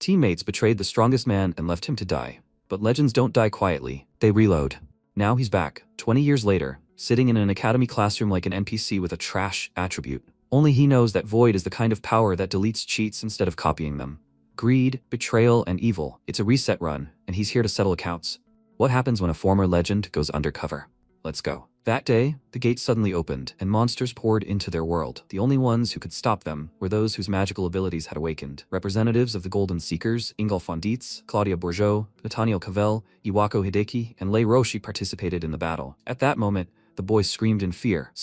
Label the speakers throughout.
Speaker 1: Teammates betrayed the strongest man and left him to die. But legends don't die quietly, they reload. Now he's back, 20 years later, sitting in an academy classroom like an NPC with a trash attribute. Only he knows that void is the kind of power that deletes cheats instead of copying them. Greed, betrayal, and evil, it's a reset run, and he's here to settle accounts. What happens when a former legend goes undercover? Let's go. That day, the gates suddenly opened, and monsters poured into their world. The only ones who could stop them were those whose magical abilities had awakened. Representatives of the Golden Seekers, Ingolf von Dietz, Claudia Bourgeot, Nathaniel Cavell, Iwako Hideki, and Lei Roshi participated in the battle. At that moment, the boy screamed in fear.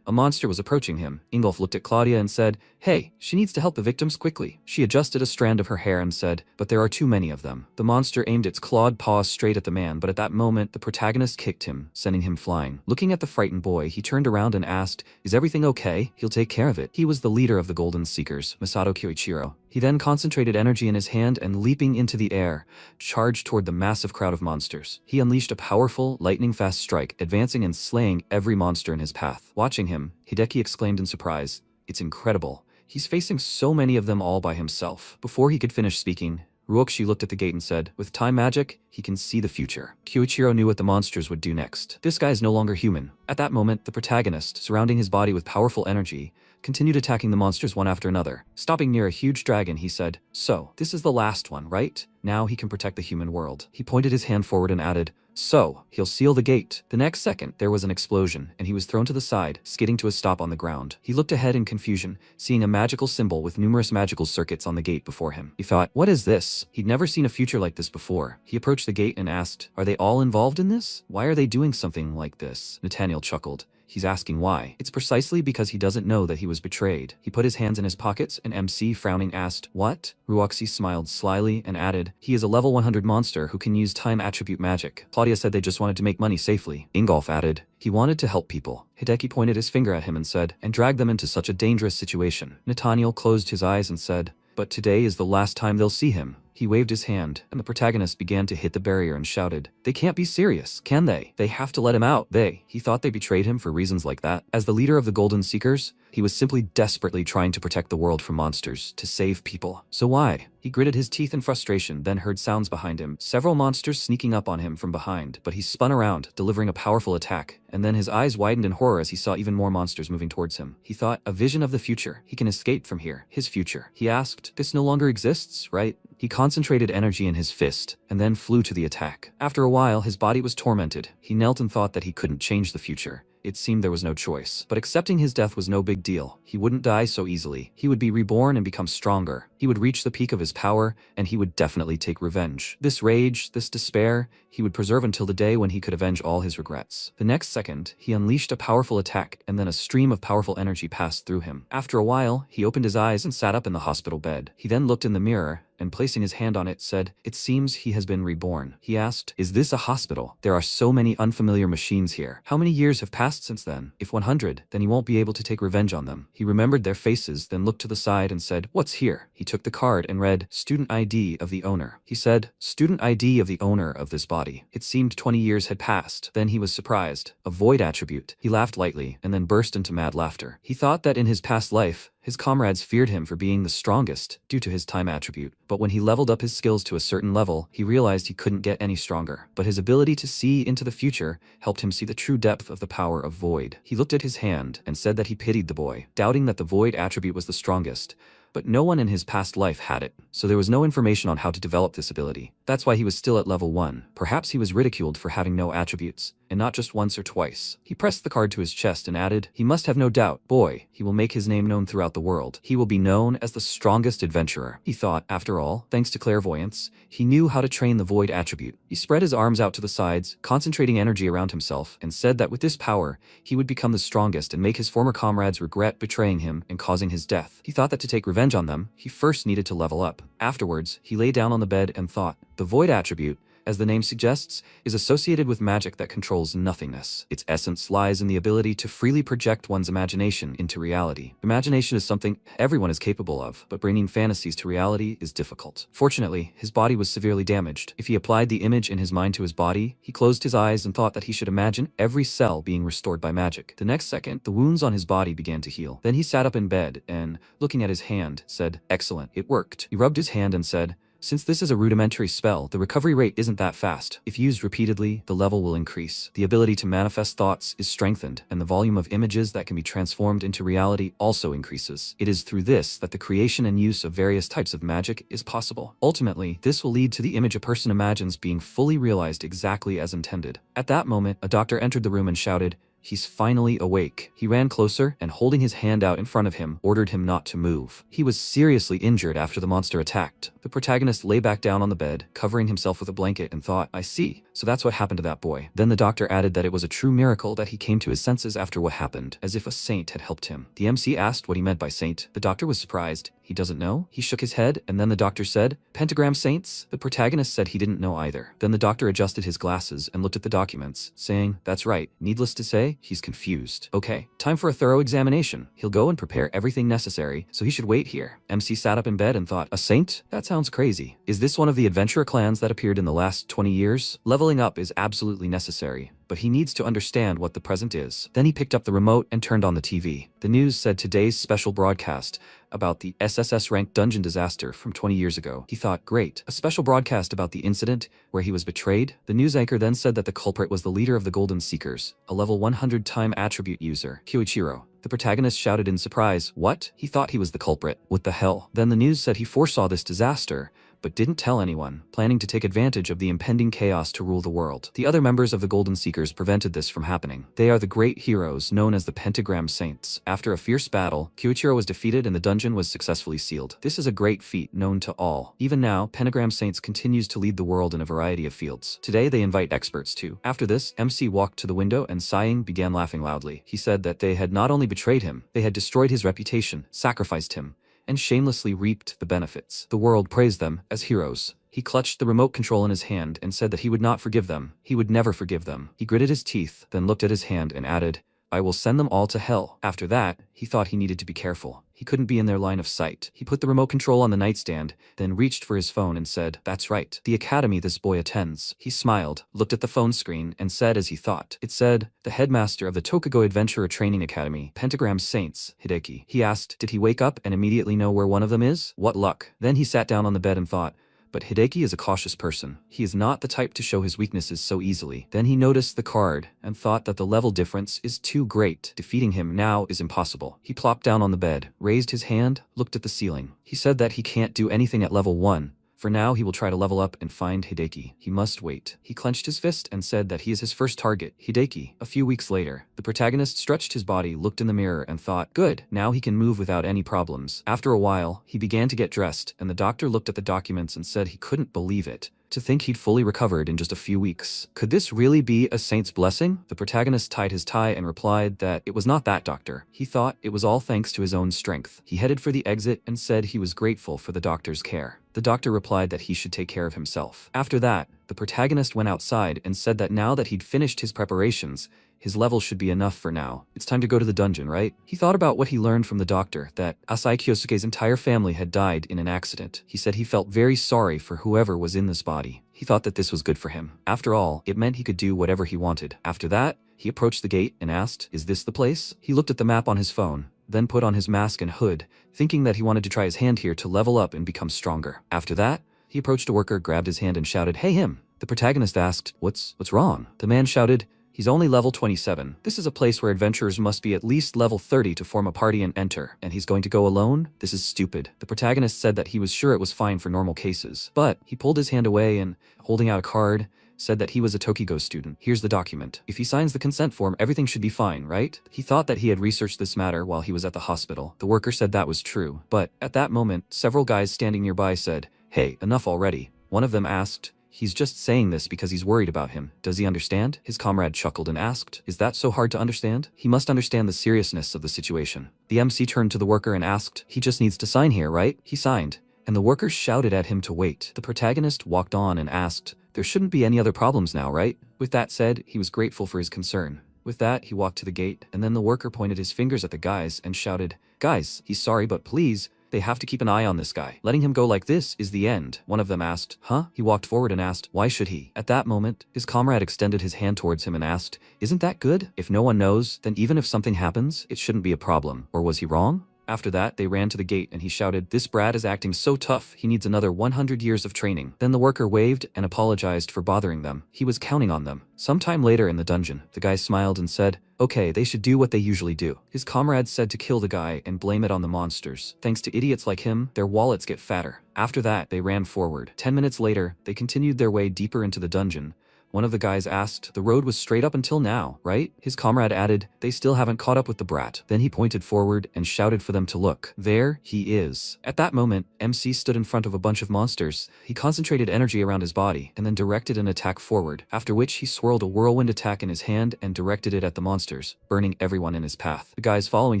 Speaker 1: A monster was approaching him. Ingolf looked at Claudia and said, "Hey, she needs to help the victims quickly." She adjusted a strand of her hair and said, "But there are too many of them." The monster aimed its clawed paws straight at the man, but at that moment, the protagonist kicked him, sending him flying. Looking at the frightened boy, he turned around and asked, "Is everything okay? He'll take care of it." He was the leader of the Golden Seekers, Masato Kyoichiro. He then concentrated energy in his hand and leaping into the air, charged toward the massive crowd of monsters. He unleashed a powerful, lightning-fast strike, advancing and slaying every monster in his path. Watching him, Hideki exclaimed in surprise, "It's incredible. He's facing so many of them all by himself." Before he could finish speaking, Ruokshi looked at the gate and said, "With time magic, he can see the future." Kyoichiro knew what the monsters would do next. This guy is no longer human. At that moment, the protagonist, surrounding his body with powerful energy, continued attacking the monsters one after another. Stopping near a huge dragon, he said, "So, this is the last one, right? Now he can protect the human world." He pointed his hand forward and added, "So, he'll seal the gate." The next second, there was an explosion, and he was thrown to the side, skidding to a stop on the ground. He looked ahead in confusion, seeing a magical symbol with numerous magical circuits on the gate before him. He thought, "What is this?" He'd never seen a future like this before. He approached the gate and asked, "Are they all involved in this? Why are they doing something like this?" Nathaniel chuckled. He's asking why. It's precisely because he doesn't know that he was betrayed. He put his hands in his pockets and MC, frowning, asked, "What?" Ruoxi smiled slyly and added, "He is a level 100 monster who can use time attribute magic." Claudia said they just wanted to make money safely. Ingolf added, "He wanted to help people." Hideki pointed his finger at him and said, "And drag them into such a dangerous situation." Nathaniel closed his eyes and said, "But today is the last time they'll see him." He waved his hand, and the protagonist began to hit the barrier and shouted, "They can't be serious, can they? They have to let him out." He thought they betrayed him for reasons like that. As the leader of the Golden Seekers, he was simply desperately trying to protect the world from monsters, to save people. So why? He gritted his teeth in frustration, then heard sounds behind him, several monsters sneaking up on him from behind, but he spun around, delivering a powerful attack, and then his eyes widened in horror as he saw even more monsters moving towards him. He thought, a vision of the future. He can escape from here. His future. He asked, "This no longer exists, right?" He concentrated energy in his fist, and then flew to the attack. After a while, his body was tormented. He knelt and thought that he couldn't change the future. It seemed there was no choice. But accepting his death was no big deal. He wouldn't die so easily. He would be reborn and become stronger. He would reach the peak of his power, and he would definitely take revenge. This rage, this despair, he would preserve until the day when he could avenge all his regrets. The next second, he unleashed a powerful attack, and then a stream of powerful energy passed through him. After a while, he opened his eyes and sat up in the hospital bed. He then looked in the mirror, and placing his hand on it, said, "It seems he has been reborn." He asked, "Is this a hospital? There are so many unfamiliar machines here. How many years have passed since then? If 100, then he won't be able to take revenge on them." He remembered their faces, then looked to the side and said, "What's here?" He took the card and read, "Student ID of the owner." He said, "Student ID of the owner of this body." It seemed 20 years had passed. Then he was surprised. A void attribute. He laughed lightly, and then burst into mad laughter. He thought that in his past life, his comrades feared him for being the strongest due to his time attribute. But when he leveled up his skills to a certain level, he realized he couldn't get any stronger. But his ability to see into the future helped him see the true depth of the power of void. He looked at his hand and said that he pitied the boy, doubting that the void attribute was the strongest. But no one in his past life had it, so there was no information on how to develop this ability. That's why he was still at level 1. Perhaps he was ridiculed for having no attributes, and not just once or twice. He pressed the card to his chest and added, "He must have no doubt. Boy, he will make his name known throughout the world. He will be known as the strongest adventurer." He thought, after all, thanks to clairvoyance, he knew how to train the void attribute. He spread his arms out to the sides, concentrating energy around himself, and said that with this power, he would become the strongest and make his former comrades regret betraying him and causing his death. He thought that to take revenge on them, he first needed to level up. Afterwards, he lay down on the bed and thought, the void attribute, as the name suggests, is associated with magic that controls nothingness. Its essence lies in the ability to freely project one's imagination into reality. Imagination is something everyone is capable of, but bringing fantasies to reality is difficult. Fortunately, his body was severely damaged. If he applied the image in his mind to his body, he closed his eyes and thought that he should imagine every cell being restored by magic. The next second, the wounds on his body began to heal. Then he sat up in bed and, looking at his hand, said, "Excellent, it worked." He rubbed his hand and said, Since this is a rudimentary spell, the recovery rate isn't that fast. If used repeatedly, the level will increase. The ability to manifest thoughts is strengthened, and the volume of images that can be transformed into reality also increases. It is through this that the creation and use of various types of magic is possible. Ultimately, this will lead to the image a person imagines being fully realized exactly as intended. At that moment, a doctor entered the room and shouted, "He's finally awake." He ran closer and, holding his hand out in front of him, ordered him not to move. He was seriously injured after the monster attacked. The protagonist lay back down on the bed, covering himself with a blanket, and thought, "I see. So that's what happened to that boy." Then the doctor added that it was a true miracle that he came to his senses after what happened, as if a saint had helped him. The MC asked what he meant by saint. The doctor was surprised. He doesn't know? He shook his head, and then the doctor said, "Pentagram saints?" The protagonist said he didn't know either. Then the doctor adjusted his glasses and looked at the documents, saying, "That's right. Needless to say, he's confused. Okay, time for a thorough examination. He'll go and prepare everything necessary, so he should wait here." MC sat up in bed and thought, "A saint? That sounds crazy. Is this one of the adventurer clans that appeared in the last 20 years? Leveling up is absolutely necessary, but he needs to understand what the present is." Then he picked up the remote and turned on the TV. The news said today's special broadcast about the SSS-ranked dungeon disaster from 20 years ago. He thought, great, a special broadcast about the incident where he was betrayed? The news anchor then said that the culprit was the leader of the Golden Seekers, a level 100 time attribute user, Kyoichiro. The protagonist shouted in surprise, "What?" He thought he was the culprit. What the hell? Then the news said he foresaw this disaster, but didn't tell anyone, planning to take advantage of the impending chaos to rule the world. The other members of the Golden Seekers prevented this from happening. They are the great heroes known as the Pentagram Saints. After a fierce battle, Kyoichiro was defeated and the dungeon was successfully sealed. This is a great feat known to all. Even now, Pentagram Saints continues to lead the world in a variety of fields. Today they invite experts too. After this, MC walked to the window and, sighing, began laughing loudly. He said that they had not only betrayed him, they had destroyed his reputation, sacrificed him, and shamelessly reaped the benefits. The world praised them as heroes. He clutched the remote control in his hand and said that he would not forgive them. He would never forgive them. He gritted his teeth, then looked at his hand and added, "I will send them all to hell." After that, he thought he needed to be careful. He couldn't be in their line of sight. He put the remote control on the nightstand, then reached for his phone and said, "That's right. The academy this boy attends." He smiled, looked at the phone screen, and said as he thought. It said, "The headmaster of the Tokugo Adventurer Training Academy, Pentagram Saints, Hideki." He asked, did he wake up and immediately know where one of them is? What luck. Then he sat down on the bed and thought, but Hideki is a cautious person. He is not the type to show his weaknesses so easily. Then he noticed the card and thought that the level difference is too great. Defeating him now is impossible. He plopped down on the bed, raised his hand, looked at the ceiling. He said that he can't do anything at level 1. For now, he will try to level up and find Hideki. He must wait. He clenched his fist and said that he is his first target, Hideki. A few weeks later, the protagonist stretched his body, looked in the mirror, and thought, good, now he can move without any problems. After a while, he began to get dressed, and the doctor looked at the documents and said he couldn't believe it. To think he'd fully recovered in just a few weeks. Could this really be a saint's blessing? The protagonist tied his tie and replied that it was not that, doctor. He thought it was all thanks to his own strength. He headed for the exit and said he was grateful for the doctor's care. The doctor replied that he should take care of himself. After that, the protagonist went outside and said that now that he'd finished his preparations, his level should be enough for now. It's time to go to the dungeon, right? He thought about what he learned from the doctor, that Asai Kyosuke's entire family had died in an accident. He said he felt very sorry for whoever was in this body. He thought that this was good for him. After all, it meant he could do whatever he wanted. After that, he approached the gate and asked, "Is this the place?" He looked at the map on his phone, then put on his mask and hood, thinking that he wanted to try his hand here to level up and become stronger. After that, he approached a worker, grabbed his hand and shouted, "Hey him!" The protagonist asked, What's wrong?" The man shouted, "He's only level 27. This is a place where adventurers must be at least level 30 to form a party and enter, and he's going to go alone? This is stupid." The protagonist said that he was sure it was fine for normal cases, but he pulled his hand away and, holding out a card, said that he was a Tokigo student. "Here's the document. If he signs the consent form, everything should be fine, right?" He thought that he had researched this matter while he was at the hospital. The worker said that was true, but at that moment, several guys standing nearby said, "Hey, enough already." One of them asked, "He's just saying this because he's worried about him. Does he understand?" His comrade chuckled and asked, "Is that so hard to understand?" He must understand the seriousness of the situation. The MC turned to the worker and asked, "He just needs to sign here, right?" He signed, and the worker shouted at him to wait. The protagonist walked on and asked, "There shouldn't be any other problems now, right?" With that said, he was grateful for his concern. With that, he walked to the gate, and then the worker pointed his fingers at the guys and shouted, "Guys, he's sorry, but please, they have to keep an eye on this guy. Letting him go like this is the end." One of them asked, "Huh?" He walked forward and asked, "Why should he?" At that moment, his comrade extended his hand towards him and asked, "Isn't that good? If no one knows, then even if something happens, it shouldn't be a problem. Or was he wrong?" After that, they ran to the gate and he shouted, "This brat is acting so tough, he needs another 100 years of training." Then the worker waved and apologized for bothering them. He was counting on them. Sometime later in the dungeon, the guy smiled and said, "Okay, they should do what they usually do." His comrades said to kill the guy and blame it on the monsters. Thanks to idiots like him, their wallets get fatter. After that, they ran forward. 10 minutes later, they continued their way deeper into the dungeon. One of the guys asked, "The road was straight up until now, right?" His comrade added, "They still haven't caught up with the brat." Then he pointed forward and shouted for them to look. There he is. At that moment, MC stood in front of a bunch of monsters. He concentrated energy around his body and then directed an attack forward, after which he swirled a whirlwind attack in his hand and directed it at the monsters, burning everyone in his path. The guys following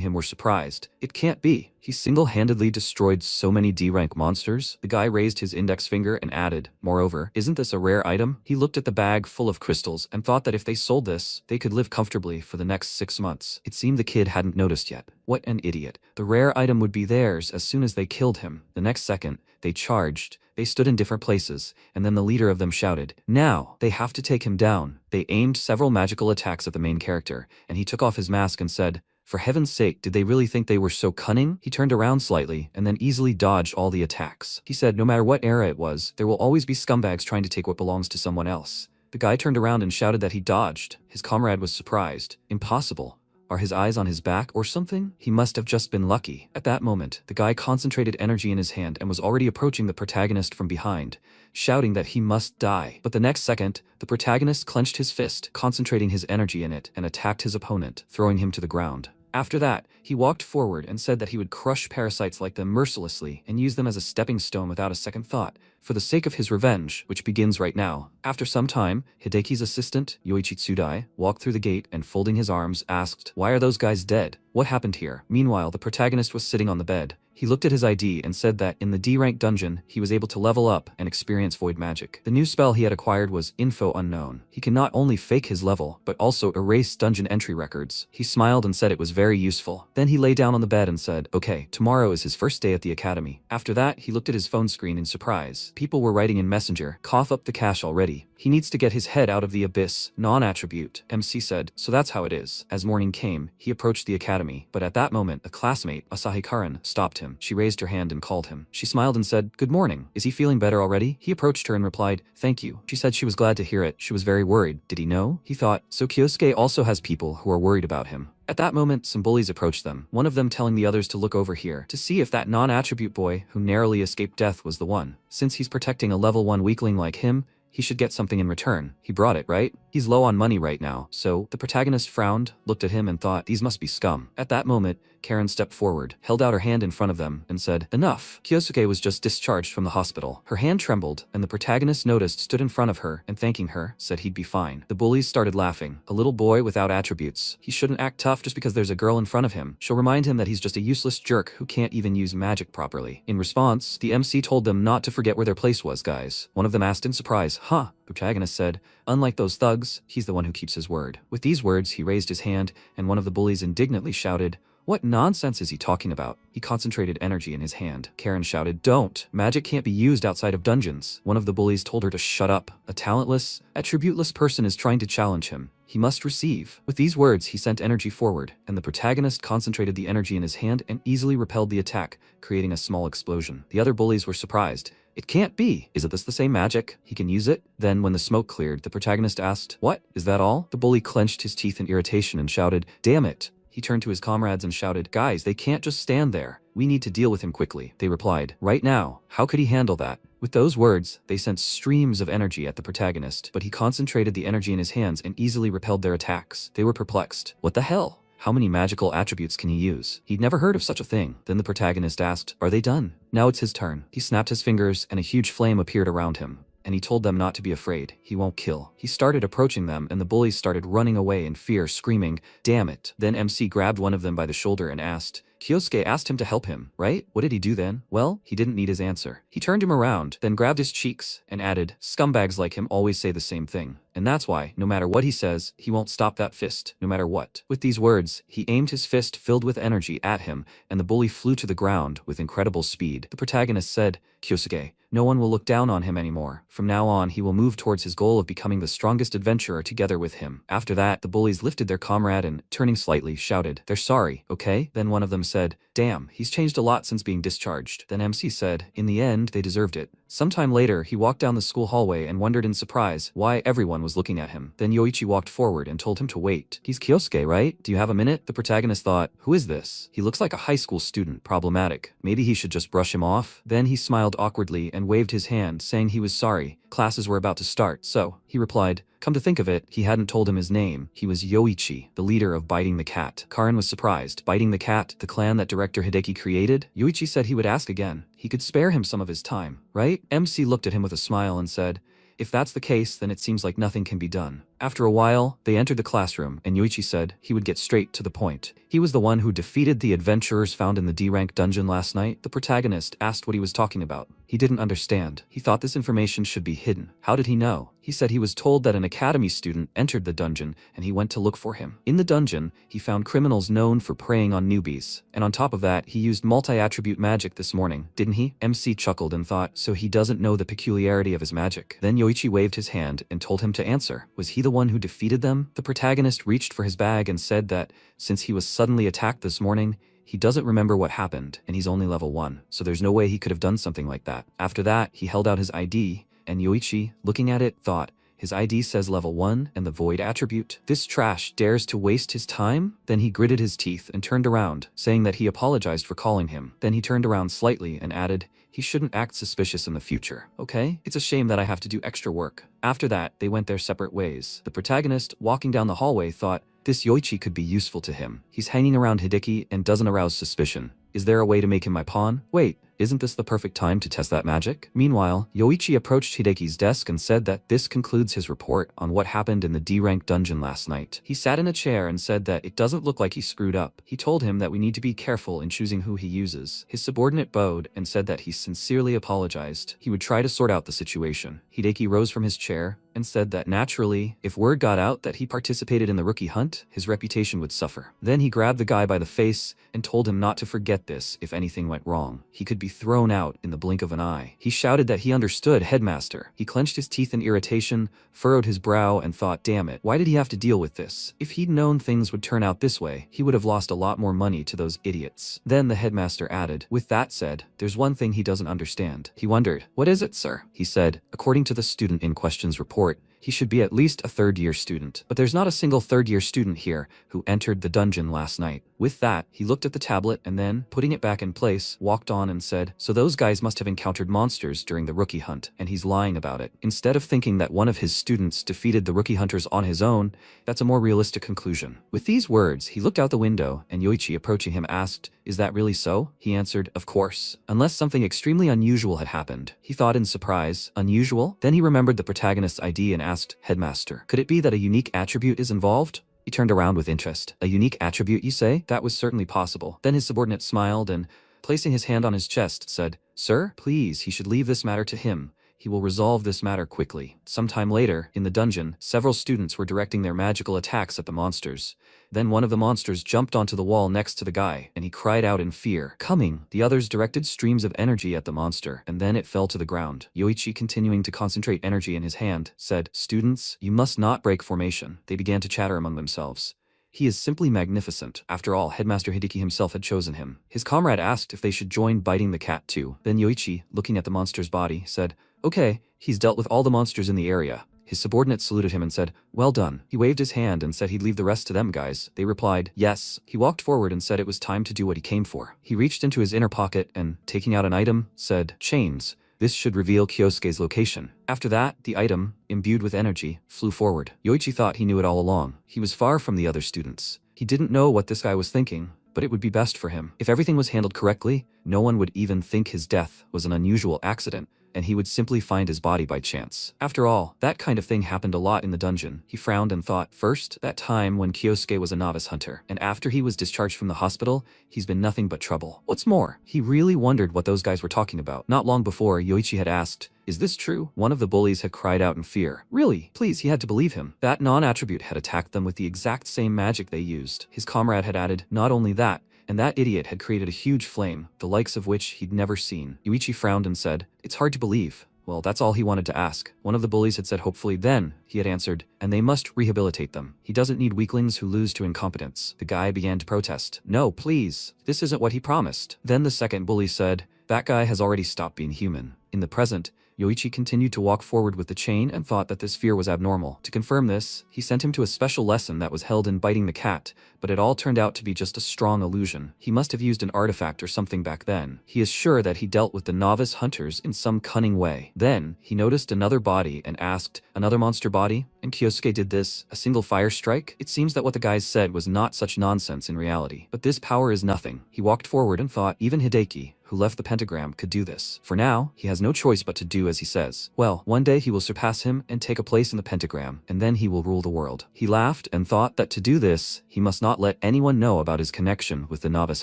Speaker 1: him were surprised. It can't be. He single-handedly destroyed so many D-rank monsters. The guy raised his index finger and added, "Moreover, isn't this a rare item?" He looked at the bag full of crystals and thought that if they sold this, they could live comfortably for the next 6 months. It seemed the kid hadn't noticed yet. What an idiot. The rare item would be theirs as soon as they killed him. The next second, they charged. They stood in different places, and then the leader of them shouted, "Now, they have to take him down." They aimed several magical attacks at the main character, and he took off his mask and said, "For heaven's sake, did they really think they were so cunning?" He turned around slightly and then easily dodged all the attacks. He said, "No matter what era it was, there will always be scumbags trying to take what belongs to someone else." The guy turned around and shouted that he dodged. His comrade was surprised. Impossible. Are his eyes on his back or something? He must have just been lucky. At that moment, the guy concentrated energy in his hand and was already approaching the protagonist from behind, shouting that he must die. But the next second, the protagonist clenched his fist, concentrating his energy in it, and attacked his opponent, throwing him to the ground. After that, he walked forward and said that he would crush parasites like them mercilessly and use them as a stepping stone without a second thought, for the sake of his revenge, which begins right now. After some time, Hideki's assistant, Yoichi Tsudai, walked through the gate and folding his arms, asked, "Why are those guys dead? What happened here?" Meanwhile, the protagonist was sitting on the bed. He looked at his ID and said that in the D-rank dungeon, he was able to level up and experience void magic. The new spell he had acquired was Info Unknown. He can not only fake his level, but also erase dungeon entry records. He smiled and said it was very useful. Then he lay down on the bed and said, "Okay, tomorrow is his first day at the academy." After that, he looked at his phone screen in surprise. People were writing in Messenger, "Cough up the cash already. He needs to get his head out of the abyss." Non-attribute. MC said, "So that's how it is." As morning came, he approached the academy, but at that moment, a classmate, Asahi Karan, stopped him. She raised her hand and called him. She smiled and said, "Good morning. Is he feeling better already?" He approached her and replied, "Thank you." She said she was glad to hear it. She was very worried. Did he know? He thought, so Kyosuke also has people who are worried about him. At that moment, some bullies approached them, one of them telling the others to look over here to see if that non-attribute boy who narrowly escaped death was the one. Since he's protecting a level 1 weakling like him, he should get something in return. He brought it, right? He's low on money right now, so the protagonist frowned, looked at him and thought, these must be scum. At that moment, Karen stepped forward, held out her hand in front of them, and said, "Enough." Kyosuke was just discharged from the hospital. Her hand trembled, and the protagonist noticed stood in front of her, and thanking her, said he'd be fine. The bullies started laughing. A little boy without attributes. He shouldn't act tough just because there's a girl in front of him. She'll remind him that he's just a useless jerk who can't even use magic properly. In response, the MC told them not to forget where their place was, guys. One of them asked in surprise, "Huh?" The protagonist said, "Unlike those thugs, he's the one who keeps his word." With these words, he raised his hand, and one of the bullies indignantly shouted, "What nonsense is he talking about?" He concentrated energy in his hand. Karen shouted, "Don't. Magic can't be used outside of dungeons." One of the bullies told her to shut up. A talentless, attributeless person is trying to challenge him. He must receive. With these words, he sent energy forward, and the protagonist concentrated the energy in his hand and easily repelled the attack, creating a small explosion. The other bullies were surprised. "It can't be. Isn't this the same magic? He can use it?" Then, when the smoke cleared, the protagonist asked, "What? Is that all?" The bully clenched his teeth in irritation and shouted, "Damn it." He turned to his comrades and shouted, "Guys, they can't just stand there. We need to deal with him quickly." They replied, "Right now. How could he handle that?" With those words, they sent streams of energy at the protagonist, but he concentrated the energy in his hands and easily repelled their attacks. They were perplexed. What the hell? How many magical attributes can he use? He'd never heard of such a thing. Then the protagonist asked, "Are they done?" Now it's his turn. He snapped his fingers and a huge flame appeared around him, and he told them not to be afraid. He won't kill. He started approaching them and the bullies started running away in fear, screaming, "Damn it." Then MC grabbed one of them by the shoulder and asked, Kyosuke asked him to help him, right? What did he do then? Well, he didn't need his answer. He turned him around, then grabbed his cheeks, and added, "Scumbags like him always say the same thing. And that's why, no matter what he says, he won't stop that fist, no matter what." With these words, he aimed his fist filled with energy at him, and the bully flew to the ground with incredible speed. The protagonist said, Kyosuke. No one will look down on him anymore. From now on, he will move towards his goal of becoming the strongest adventurer together with him. After that, the bullies lifted their comrade and, turning slightly, shouted, "They're sorry, okay?" Then one of them said, "Damn, he's changed a lot since being discharged." Then MC said, "In the end, they deserved it." Sometime later, he walked down the school hallway and wondered in surprise why everyone was looking at him. Then Yoichi walked forward and told him to wait. "He's Kyosuke, right? Do you have a minute?" The protagonist thought, "Who is this? He looks like a high school student, problematic. Maybe he should just brush him off." Then he smiled awkwardly and waved his hand, saying he was sorry. Classes were about to start, so, he replied. Come to think of it, he hadn't told him his name. He was Yoichi, the leader of Biting the Cat. Karin was surprised. Biting the Cat, the clan that director Hideki created? Yoichi said he would ask again. He could spare him some of his time, right? MC looked at him with a smile and said, "If that's the case, then it seems like nothing can be done." After a while, they entered the classroom, and Yoichi said he would get straight to the point. He was the one who defeated the adventurers found in the D-rank dungeon last night. The protagonist asked what he was talking about. He didn't understand. He thought this information should be hidden. How did he know? He said he was told that an academy student entered the dungeon, and he went to look for him. In the dungeon, he found criminals known for preying on newbies. And on top of that, he used multi-attribute magic this morning, didn't he? MC chuckled and thought, so he doesn't know the peculiarity of his magic. Then Yoichi waved his hand and told him to answer. Was he the one who defeated them? The protagonist reached for his bag and said that, since he was suddenly attacked this morning, he doesn't remember what happened, and he's only level 1, so there's no way he could have done something like that. After that, he held out his ID, and Yoichi, looking at it, thought, his ID says level 1 and the void attribute. This trash dares to waste his time? Then he gritted his teeth and turned around, saying that he apologized for calling him. Then he turned around slightly and added, he shouldn't act suspicious in the future, okay? It's a shame that I have to do extra work. After that, they went their separate ways. The protagonist, walking down the hallway, thought, this Yoichi could be useful to him. He's hanging around Hideki and doesn't arouse suspicion. Is there a way to make him my pawn? Wait, isn't this the perfect time to test that magic? Meanwhile, Yoichi approached Hideki's desk and said that this concludes his report on what happened in the D-rank dungeon last night. He sat in a chair and said that it doesn't look like he screwed up. He told him that we need to be careful in choosing who he uses. His subordinate bowed and said that he sincerely apologized. He would try to sort out the situation. Hideki rose from his chair and said that naturally, if word got out that he participated in the rookie hunt, his reputation would suffer. Then he grabbed the guy by the face and told him not to forget this if anything went wrong. He could be thrown out in the blink of an eye. He shouted that he understood, Headmaster. He clenched his teeth in irritation, furrowed his brow, and thought, damn it, why did he have to deal with this? If he'd known things would turn out this way, he would have lost a lot more money to those idiots. Then the headmaster added, with that said, there's one thing he doesn't understand. He wondered, what is it, sir? He said, according to the student in question's report, he should be at least a third-year student. But there's not a single third-year student here who entered the dungeon last night. With that, he looked at the tablet and then, putting it back in place, walked on and said, so those guys must have encountered monsters during the rookie hunt, and he's lying about it. Instead of thinking that one of his students defeated the rookie hunters on his own, that's a more realistic conclusion. With these words, he looked out the window, and Yoichi, approaching him, asked, is that really so? He answered, of course. Unless something extremely unusual had happened. He thought in surprise, unusual? Then he remembered the protagonist's ID and asked, Headmaster, could it be that a unique attribute is involved? He turned around with interest. A unique attribute, you say? That was certainly possible. Then his subordinate smiled and, placing his hand on his chest, said, sir, please, he should leave this matter to him. He will resolve this matter quickly. Sometime later, in the dungeon, several students were directing their magical attacks at the monsters. Then one of the monsters jumped onto the wall next to the guy, and he cried out in fear, coming. The others directed streams of energy at the monster, and then it fell to the ground. Yoichi, continuing to concentrate energy in his hand, said, students, you must not break formation. They began to chatter among themselves. He is simply magnificent. After all, Headmaster Hideki himself had chosen him. His comrade asked if they should join Biting the Cat too. Then Yoichi, looking at the monster's body, said, okay, he's dealt with all the monsters in the area. His subordinate saluted him and said, well done. He waved his hand and said he'd leave the rest to them guys. They replied, yes. He walked forward and said it was time to do what he came for. He reached into his inner pocket and, taking out an item, said, chains. This should reveal Kyosuke's location. After that, the item, imbued with energy, flew forward. Yoichi thought he knew it all along. He was far from the other students. He didn't know what this guy was thinking, but it would be best for him. If everything was handled correctly, no one would even think his death was an unusual accident, and he would simply find his body by chance. After all, that kind of thing happened a lot in the dungeon. He frowned and thought, first, that time when Kyosuke was a novice hunter, and after he was discharged from the hospital, he's been nothing but trouble. What's more, he really wondered what those guys were talking about. Not long before, Yoichi had asked, is this true? One of the bullies had cried out in fear. Really? Please, he had to believe him. That non-attribute had attacked them with the exact same magic they used. His comrade had added, not only that, and that idiot had created a huge flame, the likes of which he'd never seen. Yuichi frowned and said, "It's hard to believe." Well, that's all he wanted to ask. One of the bullies had said hopefully. Then, he had answered, "And they must rehabilitate them. He doesn't need weaklings who lose to incompetence." The guy began to protest. "No, please. This isn't what he promised." Then the second bully said, "That guy has already stopped being human." In the present, Yoichi continued to walk forward with the chain and thought that this fear was abnormal. To confirm this, he sent him to a special lesson that was held in biting the cat, but it all turned out to be just a strong illusion. He must have used an artifact or something back then. He is sure that he dealt with the novice hunters in some cunning way. Then, he noticed another body and asked, "Another monster body?" And Kyosuke did this, a single fire strike? It seems that what the guys said was not such nonsense in reality. But this power is nothing. He walked forward and thought even Hideki, who left the pentagram, could do this. For now, he has no choice but to do as he says. Well, one day he will surpass him and take a place in the pentagram, and then he will rule the world. He laughed and thought that to do this, he must not let anyone know about his connection with the novice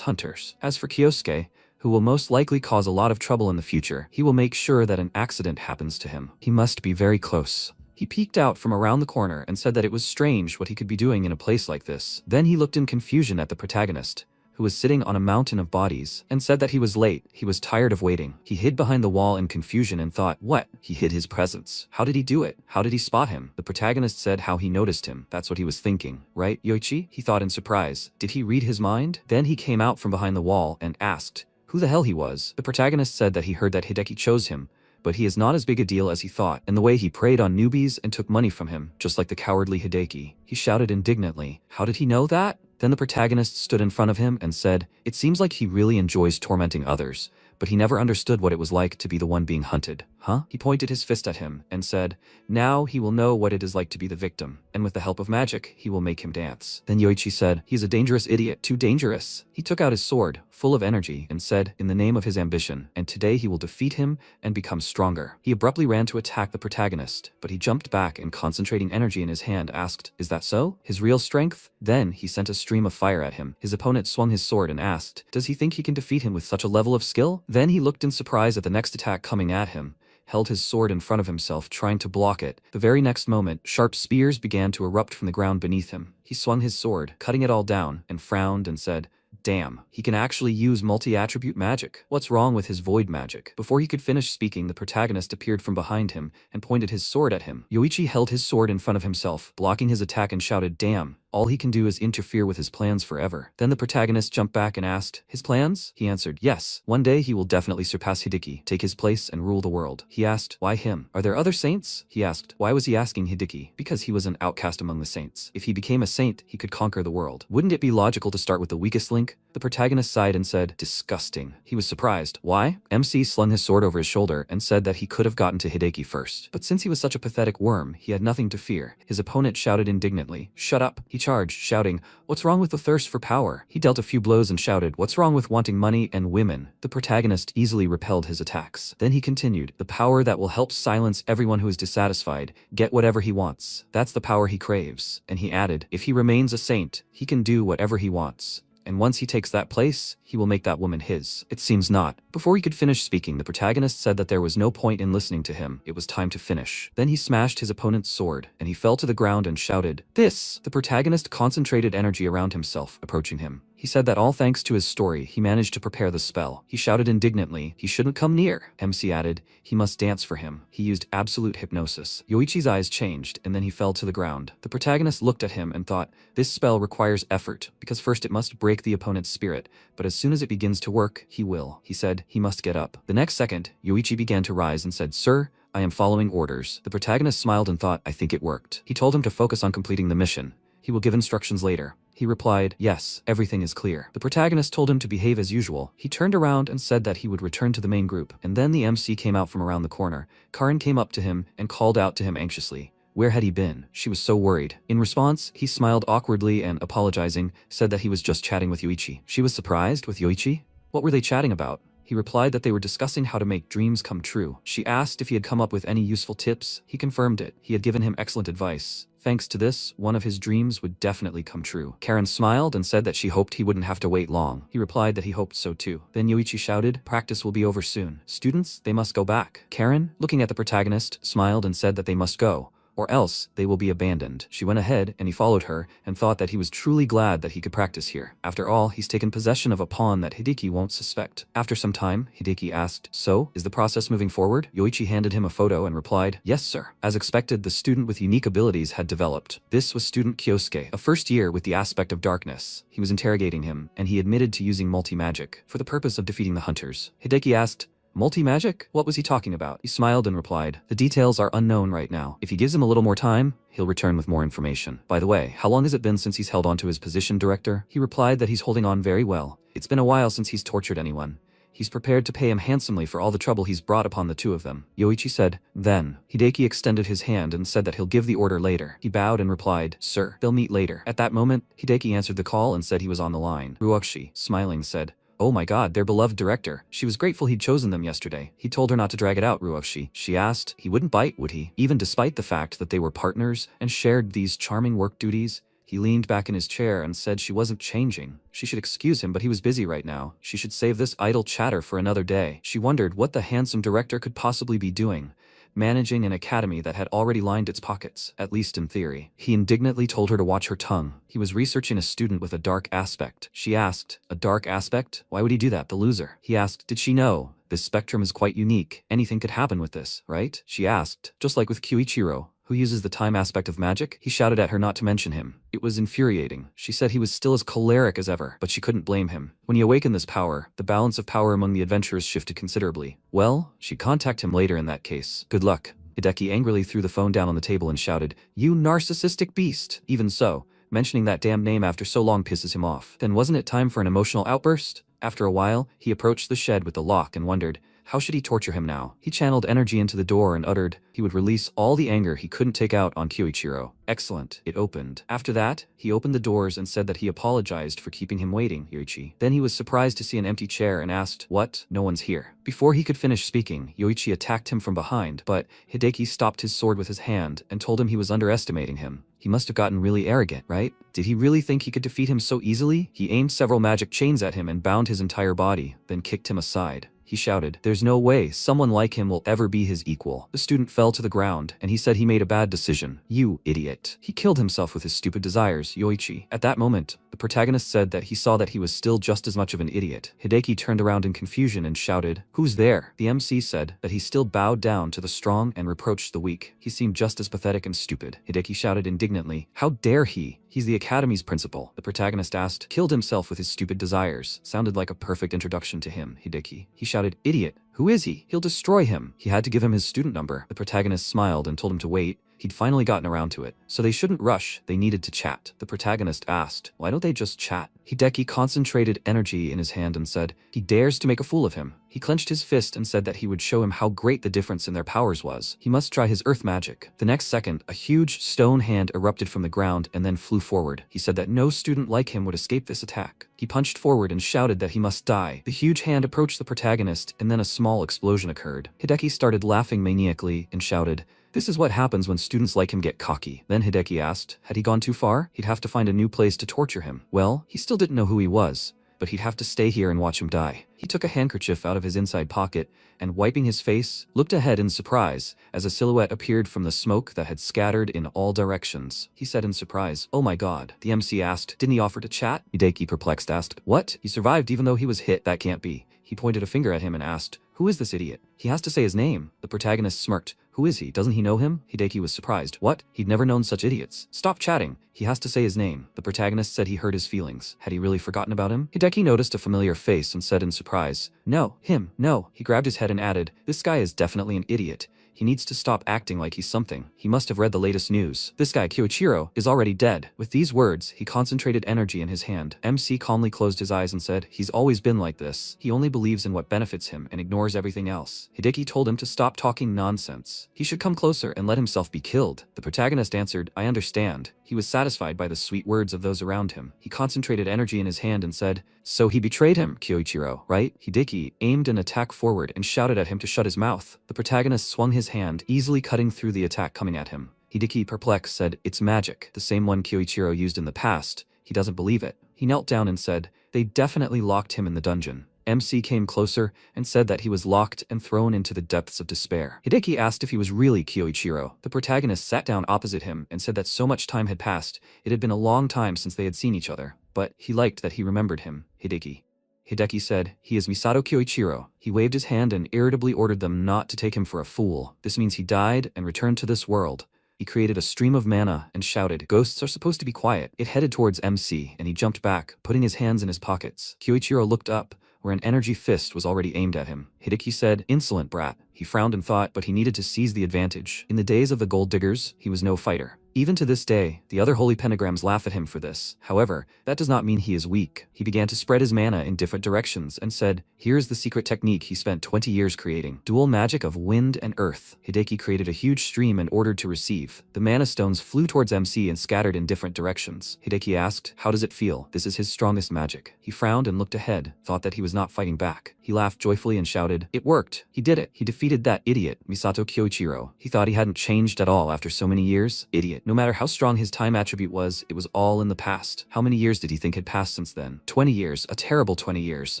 Speaker 1: hunters. As for Kyosuke, who will most likely cause a lot of trouble in the future, he will make sure that an accident happens to him. He must be very close. He peeked out from around the corner and said that it was strange what he could be doing in a place like this. Then he looked in confusion at the protagonist, who was sitting on a mountain of bodies, and said that he was late. He was tired of waiting. He hid behind the wall in confusion and thought, what? He hid his presence. How did he do it? How did he spot him? The protagonist said how he noticed him. That's what he was thinking, right, Yoichi? He thought in surprise. Did he read his mind? Then he came out from behind the wall and asked who the hell he was. The protagonist said that he heard that Hideki chose him, but he is not as big a deal as he thought, and the way he preyed on newbies and took money from him, just like the cowardly Hideki. He shouted indignantly, how did he know that? Then the protagonist stood in front of him and said, it seems like he really enjoys tormenting others, but he never understood what it was like to be the one being hunted. Huh? He pointed his fist at him and said, now he will know what it is like to be the victim, and with the help of magic, he will make him dance. Then Yoichi said, he's a dangerous idiot, too dangerous. He took out his sword, full of energy, and said, in the name of his ambition, and today he will defeat him and become stronger. He abruptly ran to attack the protagonist, but he jumped back and concentrating energy in his hand asked, is that so? His real strength? Then he sent a stream of fire at him. His opponent swung his sword and asked, does he think he can defeat him with such a level of skill? Then he looked in surprise at the next attack coming at him, held his sword in front of himself trying to block it. The very next moment, sharp spears began to erupt from the ground beneath him. He swung his sword, cutting it all down, and frowned and said, damn, he can actually use multi-attribute magic. What's wrong with his void magic? Before he could finish speaking, the protagonist appeared from behind him and pointed his sword at him. Yoichi held his sword in front of himself, blocking his attack and shouted, damn, all he can do is interfere with his plans forever. Then the protagonist jumped back and asked, his plans? He answered, yes, one day he will definitely surpass Hideki, take his place and rule the world. He asked, why him? Are there other saints? He asked. Why was he asking Hideki? Because he was an outcast among the saints. If he became a saint, he could conquer the world. Wouldn't it be logical to start with the weakest link? The protagonist sighed and said, disgusting. He was surprised. Why? MC slung his sword over his shoulder and said that he could have gotten to Hideki first. But since he was such a pathetic worm, he had nothing to fear. His opponent shouted indignantly, shut up. He charged, shouting, what's wrong with the thirst for power? He dealt a few blows and shouted, what's wrong with wanting money and women? The protagonist easily repelled his attacks. Then he continued, the power that will help silence everyone who is dissatisfied, get whatever he wants. That's the power he craves. And he added, if he remains a saint, he can do whatever he wants. And once he takes that place, he will make that woman his. It seems not. Before he could finish speaking, the protagonist said that there was no point in listening to him. It was time to finish. Then he smashed his opponent's sword, and he fell to the ground and shouted, this! The protagonist concentrated energy around himself, approaching him. He said that all thanks to his story, he managed to prepare the spell. He shouted indignantly, he shouldn't come near. MC added, he must dance for him. He used absolute hypnosis. Yoichi's eyes changed, and then he fell to the ground. The protagonist looked at him and thought, this spell requires effort, because first it must break the opponent's spirit, but as soon as it begins to work, he will. He said, he must get up. The next second, Yoichi began to rise and said, sir, I am following orders. The protagonist smiled and thought, I think it worked. He told him to focus on completing the mission. He will give instructions later. He replied, yes, everything is clear. The protagonist told him to behave as usual. He turned around and said that he would return to the main group. And then the MC came out from around the corner. Karin came up to him and called out to him anxiously. Where had he been? She was so worried. In response, he smiled awkwardly and, apologizing, said that he was just chatting with Yoichi. She was surprised with Yoichi. What were they chatting about? He replied that they were discussing how to make dreams come true. She asked if he had come up with any useful tips. He confirmed it. He had given him excellent advice. Thanks to this, one of his dreams would definitely come true. Karen smiled and said that she hoped he wouldn't have to wait long. He replied that he hoped so too. Then Yoichi shouted, practice will be over soon. Students, they must go back. Karen, looking at the protagonist, smiled and said that they must go, or else they will be abandoned. She went ahead and he followed her and thought that he was truly glad that he could practice here. After all, he's taken possession of a pawn that Hideki won't suspect. After some time, Hideki asked, "So, is the process moving forward?" Yoichi handed him a photo and replied, "Yes, sir." As expected, the student with unique abilities had developed. This was student Kyosuke, a first year with the aspect of darkness. He was interrogating him, and he admitted to using multi-magic for the purpose of defeating the hunters. Hideki asked, "Multi-magic? What was he talking about?" He smiled and replied, "The details are unknown right now. If he gives him a little more time, he'll return with more information. By the way, how long has it been since he's held on to his position, Director?" He replied that he's holding on very well. It's been a while since he's tortured anyone. He's prepared to pay him handsomely for all the trouble he's brought upon the two of them. Yoichi said, "Then." Hideki extended his hand and said that he'll give the order later. He bowed and replied, "Sir, they'll meet later." At that moment, Hideki answered the call and said he was on the line. Ruokshi, smiling, said, "Oh my god, their beloved director. She was grateful he'd chosen them yesterday. He told her not to drag it out, Ruokshi." She asked, "He wouldn't bite, would he?" Even despite the fact that they were partners and shared these charming work duties, he leaned back in his chair and said she wasn't changing. She should excuse him, but he was busy right now. She should save this idle chatter for another day. She wondered what the handsome director could possibly be doing, managing an academy that had already lined its pockets, at least in theory. He indignantly told her to watch her tongue. He was researching a student with a dark aspect. She asked, "A dark aspect? Why would he do that, the loser?" He asked, "Did she know? This spectrum is quite unique. Anything could happen with this, right?" She asked, "Just like with Kyuichiro, who uses the time aspect of magic?" He shouted at her not to mention him. It was infuriating. She said he was still as choleric as ever, but she couldn't blame him. When he awakened this power, the balance of power among the adventurers shifted considerably. Well, she'd contact him later in that case. Good luck. Hideki angrily threw the phone down on the table and shouted, "You narcissistic beast!" Even so, mentioning that damn name after so long pisses him off. Then wasn't it time for an emotional outburst? After a while, he approached the shed with the lock and wondered, how should he torture him now? He channeled energy into the door and uttered he would release all the anger he couldn't take out on Kyoichiro. Excellent. It opened. After that, he opened the doors and said that he apologized for keeping him waiting, Yoichi. Then he was surprised to see an empty chair and asked, "What? No one's here." Before he could finish speaking, Yoichi attacked him from behind, but Hideki stopped his sword with his hand and told him he was underestimating him. He must have gotten really arrogant, right? Did he really think he could defeat him so easily? He aimed several magic chains at him and bound his entire body, then kicked him aside. He shouted, "There's no way someone like him will ever be his equal." The student fell to the ground, and he said he made a bad decision. "You idiot." He killed himself with his stupid desires, Yoichi. At that moment, the protagonist said that he saw that he was still just as much of an idiot. Hideki turned around in confusion and shouted, "Who's there?" The MC said that he still bowed down to the strong and reproached the weak. He seemed just as pathetic and stupid. Hideki shouted indignantly, "How dare he? He's the academy's principal." The protagonist asked, "Killed himself with his stupid desires." Sounded like a perfect introduction to him, Hideki. He shouted, "Idiot! Who is he? He'll destroy him." He had to give him his student number. The protagonist smiled and told him to wait. He'd finally gotten around to it. So they shouldn't rush, they needed to chat. The protagonist asked, "Why don't they just chat?" Hideki concentrated energy in his hand and said, "He dares to make a fool of him." He clenched his fist and said that he would show him how great the difference in their powers was. He must try his earth magic. The next second, a huge stone hand erupted from the ground and then flew forward. He said that no student like him would escape this attack. He punched forward and shouted that he must die. The huge hand approached the protagonist and then a small explosion occurred. Hideki started laughing maniacally and shouted, "This is what happens when students like him get cocky." Then Hideki asked, had he gone too far? He'd have to find a new place to torture him. Well, he still didn't know who he was, but he'd have to stay here and watch him die. He took a handkerchief out of his inside pocket and, wiping his face, looked ahead in surprise as a silhouette appeared from the smoke that had scattered in all directions. He said in surprise, "Oh my god." The MC asked, "Didn't he offer to chat?" Hideki, perplexed, asked, "What? He survived even though he was hit? That can't be." He pointed a finger at him and asked, "Who is this idiot? He has to say his name." The protagonist smirked. "Who is he? Doesn't he know him?" Hideki was surprised. What? He'd never known such idiots. "Stop chatting. He has to say his name." The protagonist said he hurt his feelings. Had he really forgotten about him? Hideki noticed a familiar face and said in surprise, "No, him, no." He grabbed his head and added, "This guy is definitely an idiot. He needs to stop acting like he's something. He must have read the latest news. This guy, Kyoichiro, is already dead." With these words, he concentrated energy in his hand. MC calmly closed his eyes and said, "He's always been like this. He only believes in what benefits him and ignores everything else." Hideki told him to stop talking nonsense. He should come closer and let himself be killed. The protagonist answered, "I understand." He was satisfied by the sweet words of those around him. He concentrated energy in his hand and said, "So he betrayed him, Kyoichiro, right?" Hideki aimed an attack forward and shouted at him to shut his mouth. The protagonist swung his hand, easily cutting through the attack coming at him. Hideki, perplexed, said, "It's magic, the same one Kyoichiro used in the past. He doesn't believe it." He knelt down and said, "They definitely locked him in the dungeon. MC came closer and said that he was locked and thrown into the depths of despair. Hideki asked if he was really Kyoichiro. The protagonist sat down opposite him and said that so much time had passed, it had been a long time since they had seen each other, but he liked that he remembered him, Hideki said, he is Misato Kyoichiro. He waved his hand and irritably ordered them not to take him for a fool. This means he died and returned to this world. He created a stream of mana and shouted, "Ghosts are supposed to be quiet." It headed towards MC, and he jumped back, putting his hands in his pockets. Kyoichiro looked up, where an energy fist was already aimed at him. Hideki said, "Insolent brat." He frowned and thought, but he needed to seize the advantage. In the days of the gold diggers, he was no fighter. Even to this day, the other holy pentagrams laugh at him for this. However, that does not mean he is weak. He began to spread his mana in different directions and said, "Here's the secret technique he spent 20 years creating. Dual magic of wind and earth." Hideki created a huge stream and ordered to receive. The mana stones flew towards MC and scattered in different directions. Hideki asked, "How does it feel?" This is his strongest magic. He frowned and looked ahead, thought that he was not fighting back. He laughed joyfully and shouted, "It worked! He did it! He defeated that idiot, Misato Kyoichiro." He thought he hadn't changed at all after so many years. Idiot. No matter how strong his time attribute was, it was all in the past. How many years did he think had passed since then? 20 years. A terrible 20 years.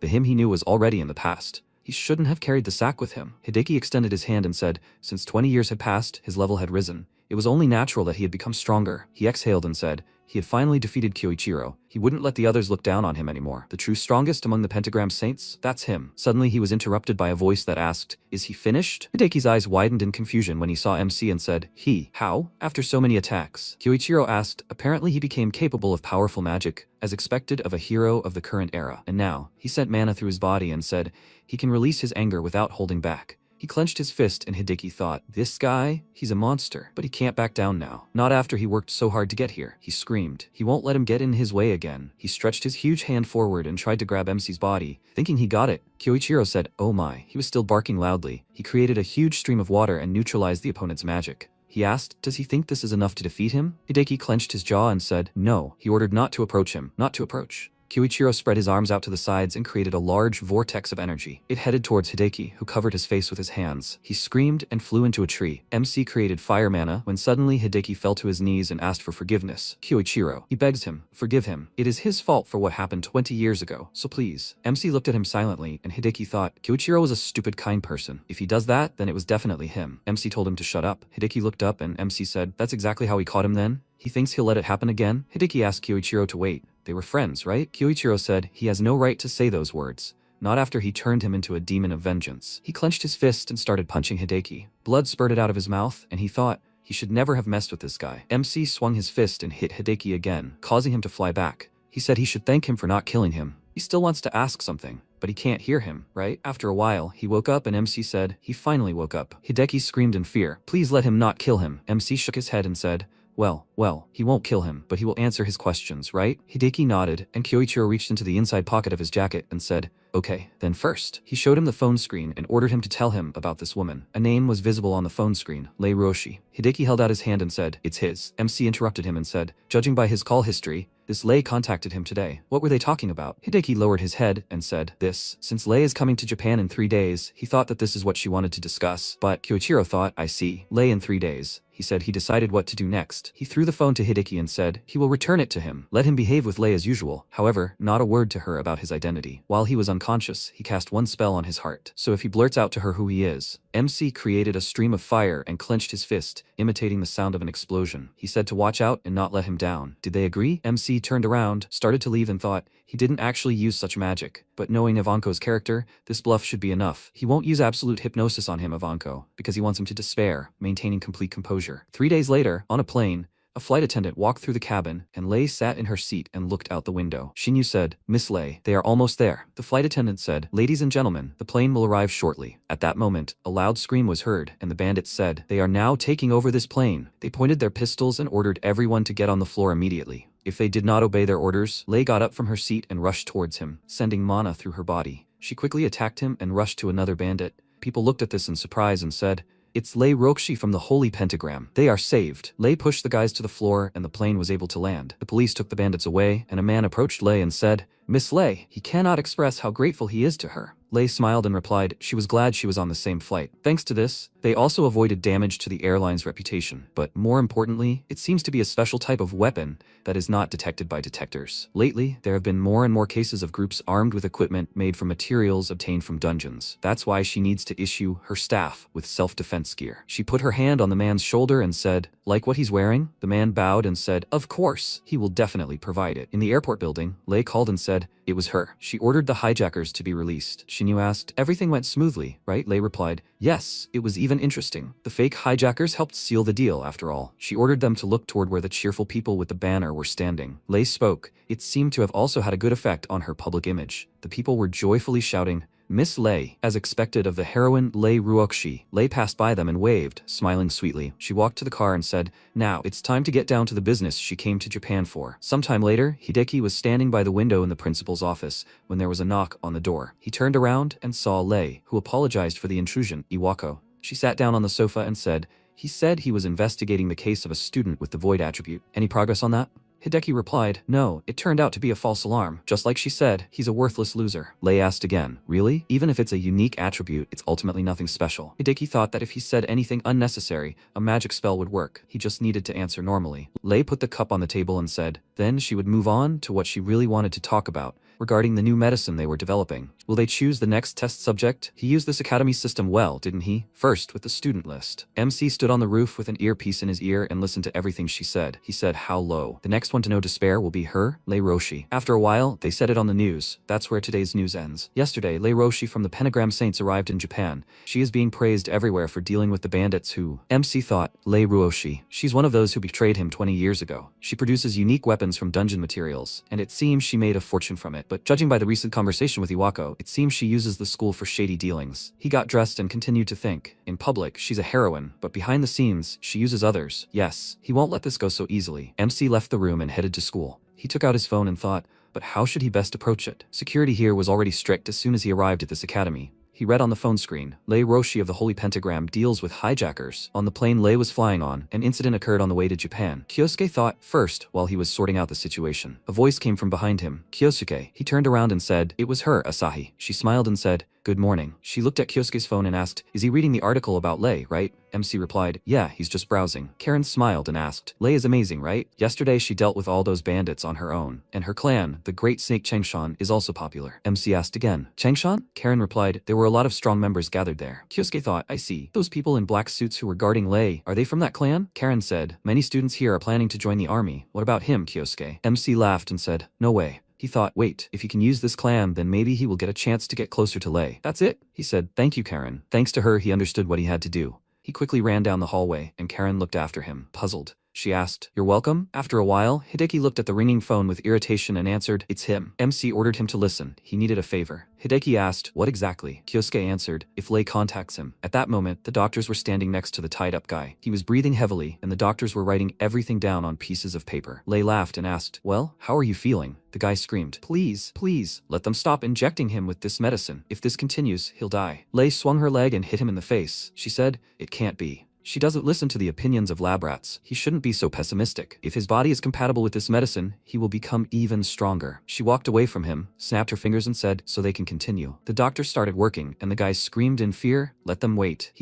Speaker 1: The him he knew was already in the past. He shouldn't have carried the sack with him. Hideki extended his hand and said, since 20 years had passed, his level had risen. It was only natural that he had become stronger. He exhaled and said, he had finally defeated Kyoichiro. He wouldn't let the others look down on him anymore. The true strongest among the pentagram saints? That's him. Suddenly he was interrupted by a voice that asked, "Is he finished?" Hideki's eyes widened in confusion when he saw MC and said, How? After so many attacks?" Kyoichiro asked, "Apparently he became capable of powerful magic, as expected of a hero of the current era. And now, he sent mana through his body and said, he can release his anger without holding back." He clenched his fist and Hideki thought, this guy? He's a monster. But he can't back down now. Not after he worked so hard to get here. He screamed. He won't let him get in his way again. He stretched his huge hand forward and tried to grab MC's body. Thinking he got it, Kyoichiro said, "Oh my." He was still barking loudly. He created a huge stream of water and neutralized the opponent's magic. He asked, does he think this is enough to defeat him? Hideki clenched his jaw and said, no. He ordered not to approach him. Not to approach. Kyoichiro spread his arms out to the sides and created a large vortex of energy. It headed towards Hideki, who covered his face with his hands. He screamed and flew into a tree. MC created fire mana when suddenly Hideki fell to his knees and asked for forgiveness. Kyoichiro, he begs him, forgive him. It is his fault for what happened 20 years ago, so please. MC looked at him silently and Hideki thought, Kyoichiro was a stupid kind person. If he does that, then it was definitely him. MC told him to shut up. Hideki looked up and MC said, that's exactly how he caught him then? He thinks he'll let it happen again? Hideki asked Kyoichiro to wait. They were friends, right? Kyoichiro said, he has no right to say those words. Not after he turned him into a demon of vengeance. He clenched his fist and started punching Hideki. Blood spurted out of his mouth, and he thought, he should never have messed with this guy. MC swung his fist and hit Hideki again, causing him to fly back. He said he should thank him for not killing him. He still wants to ask something, but he can't hear him, right? After a while, he woke up and MC said, he finally woke up. Hideki screamed in fear, please let him not kill him. MC shook his head and said, well, he won't kill him, but he will answer his questions, right? Hideki nodded, and Kyoichiro reached into the inside pocket of his jacket and said, okay, then first. He showed him the phone screen and ordered him to tell him about this woman. A name was visible on the phone screen, Lei Roshi. Hideki held out his hand and said, it's his. MC interrupted him and said, judging by his call history, this Lei contacted him today. What were they talking about? Hideki lowered his head and said, this. Since Lei is coming to Japan in 3 days, he thought that this is what she wanted to discuss. But Kyoichiro thought, I see. Lei in 3 days. He said he decided what to do next. He threw the phone to Hideki and said, he will return it to him. Let him behave with Lei as usual. However, not a word to her about his identity. While he was unconscious, he cast one spell on his heart. So if he blurts out to her who he is, MC created a stream of fire and clenched his fist, imitating the sound of an explosion. He said to watch out and not let him down. Did they agree? MC turned around, started to leave and thought, he didn't actually use such magic. But knowing Ivanko's character, this bluff should be enough. He won't use absolute hypnosis on him, Ivanko, because he wants him to despair, maintaining complete composure. 3 days later, on a plane, a flight attendant walked through the cabin, and Lei sat in her seat and looked out the window. Shinyu said, Miss Lei, they are almost there. The flight attendant said, ladies and gentlemen, the plane will arrive shortly. At that moment, a loud scream was heard, and the bandits said, they are now taking over this plane. They pointed their pistols and ordered everyone to get on the floor immediately. If they did not obey their orders, Lei got up from her seat and rushed towards him, sending mana through her body. She quickly attacked him and rushed to another bandit. People looked at this in surprise and said, it's Lei Roshi from the Holy Pentagram. They are saved. Lei pushed the guys to the floor and the plane was able to land. The police took the bandits away and a man approached Lei and said, Miss Lei, he cannot express how grateful he is to her. Lei smiled and replied she was glad she was on the same flight. Thanks to this, they also avoided damage to the airline's reputation. But more importantly, it seems to be a special type of weapon that is not detected by detectors. Lately, there have been more and more cases of groups armed with equipment made from materials obtained from dungeons. That's why she needs to issue her staff with self-defense gear. She put her hand on the man's shoulder and said, "Like what he's wearing?" The man bowed and said, "Of course, he will definitely provide it." In the airport building, Lei called and said it was her. She ordered the hijackers to be released. Shinyu asked, "Everything went smoothly, right?" Lei replied, "Yes, it was even interesting. The fake hijackers helped seal the deal after all." She ordered them to look toward where the cheerful people with the banner were standing. Lei spoke. It seemed to have also had a good effect on her public image. The people were joyfully shouting, "Miss Lei," as expected of the heroine Lei Ruoxi. Lei passed by them and waved, smiling sweetly. She walked to the car and said, "Now, it's time to get down to the business she came to Japan for." Sometime later, Hideki was standing by the window in the principal's office when there was a knock on the door. He turned around and saw Lei, who apologized for the intrusion, Iwako. She sat down on the sofa and said, "He said he was investigating the case of a student with the void attribute. Any progress on that?" Hideki replied, "No, it turned out to be a false alarm. Just like she said, he's a worthless loser." Lei asked again, "Really? Even if it's a unique attribute, it's ultimately nothing special." Hideki thought that if he said anything unnecessary, a magic spell would work. He just needed to answer normally. Lei put the cup on the table and said, then she would move on to what she really wanted to talk about, regarding the new medicine they were developing. Will they choose the next test subject? He used this academy system well, didn't he? First, with the student list. MC stood on the roof with an earpiece in his ear and listened to everything she said. He said, "How low?" The next one to know despair will be her, Lei Roshi. After a while, they said it on the news. That's where today's news ends. Yesterday, Lei Roshi from the Pentagram Saints arrived in Japan. She is being praised everywhere for dealing with the bandits who... MC thought, Lei Ruoshi. She's one of those who betrayed him 20 years ago. She produces unique weapons from dungeon materials, and it seems she made a fortune from it. But judging by the recent conversation with Iwako, it seems she uses the school for shady dealings. He got dressed and continued to think. In public, she's a heroine, but behind the scenes, she uses others. Yes, he won't let this go so easily. MC left the room and headed to school. He took out his phone and thought, but how should he best approach it? Security here was already strict as soon as he arrived at this academy. He read on the phone screen, Lei Roshi of the Holy Pentagram deals with hijackers. On the plane Lei was flying on, an incident occurred on the way to Japan. Kyosuke thought first while he was sorting out the situation. A voice came from behind him. Kyosuke. He turned around and said, it was her, Asahi. She smiled and said, good morning. She looked at Kyosuke's phone and asked, is he reading the article about Lei, right? MC replied, yeah, he's just browsing. Karen smiled and asked, Lei is amazing, right? Yesterday she dealt with all those bandits on her own. And her clan, the Great Snake Changshan, is also popular. MC asked again, Changshan? Karen replied, there were a lot of strong members gathered there. Kyosuke thought, I see. Those people in black suits who were guarding Lei, are they from that clan? Karen said, many students here are planning to join the army. What about him, Kyosuke? MC laughed and said, no way. He thought, wait, if he can use this clan, then maybe he will get a chance to get closer to Lei. That's it. He said, thank you, Karen. Thanks to her, he understood what he had to do. He quickly ran down the hallway, and Karen looked after him, puzzled. She asked, you're welcome? After a while, Hideki looked at the ringing phone with irritation and answered, it's him. MC ordered him to listen. He needed a favor. Hideki asked, what exactly? Kyosuke answered, if Lei contacts him. At that moment, the doctors were standing next to the tied-up guy. He was breathing heavily, and the doctors were writing everything down on pieces of paper. Lei laughed and asked, well, how are you feeling? The guy screamed, please, please, let them stop injecting him with this medicine. If this continues, he'll die. Lei swung her leg and hit him in the face. She said, it can't be. She doesn't listen to the opinions of lab rats. He shouldn't be so pessimistic. If his body is compatible with this medicine, he will become even stronger. She walked away from him, snapped her fingers and said, so they can continue. The doctor started working, and the guy screamed in fear, let them wait.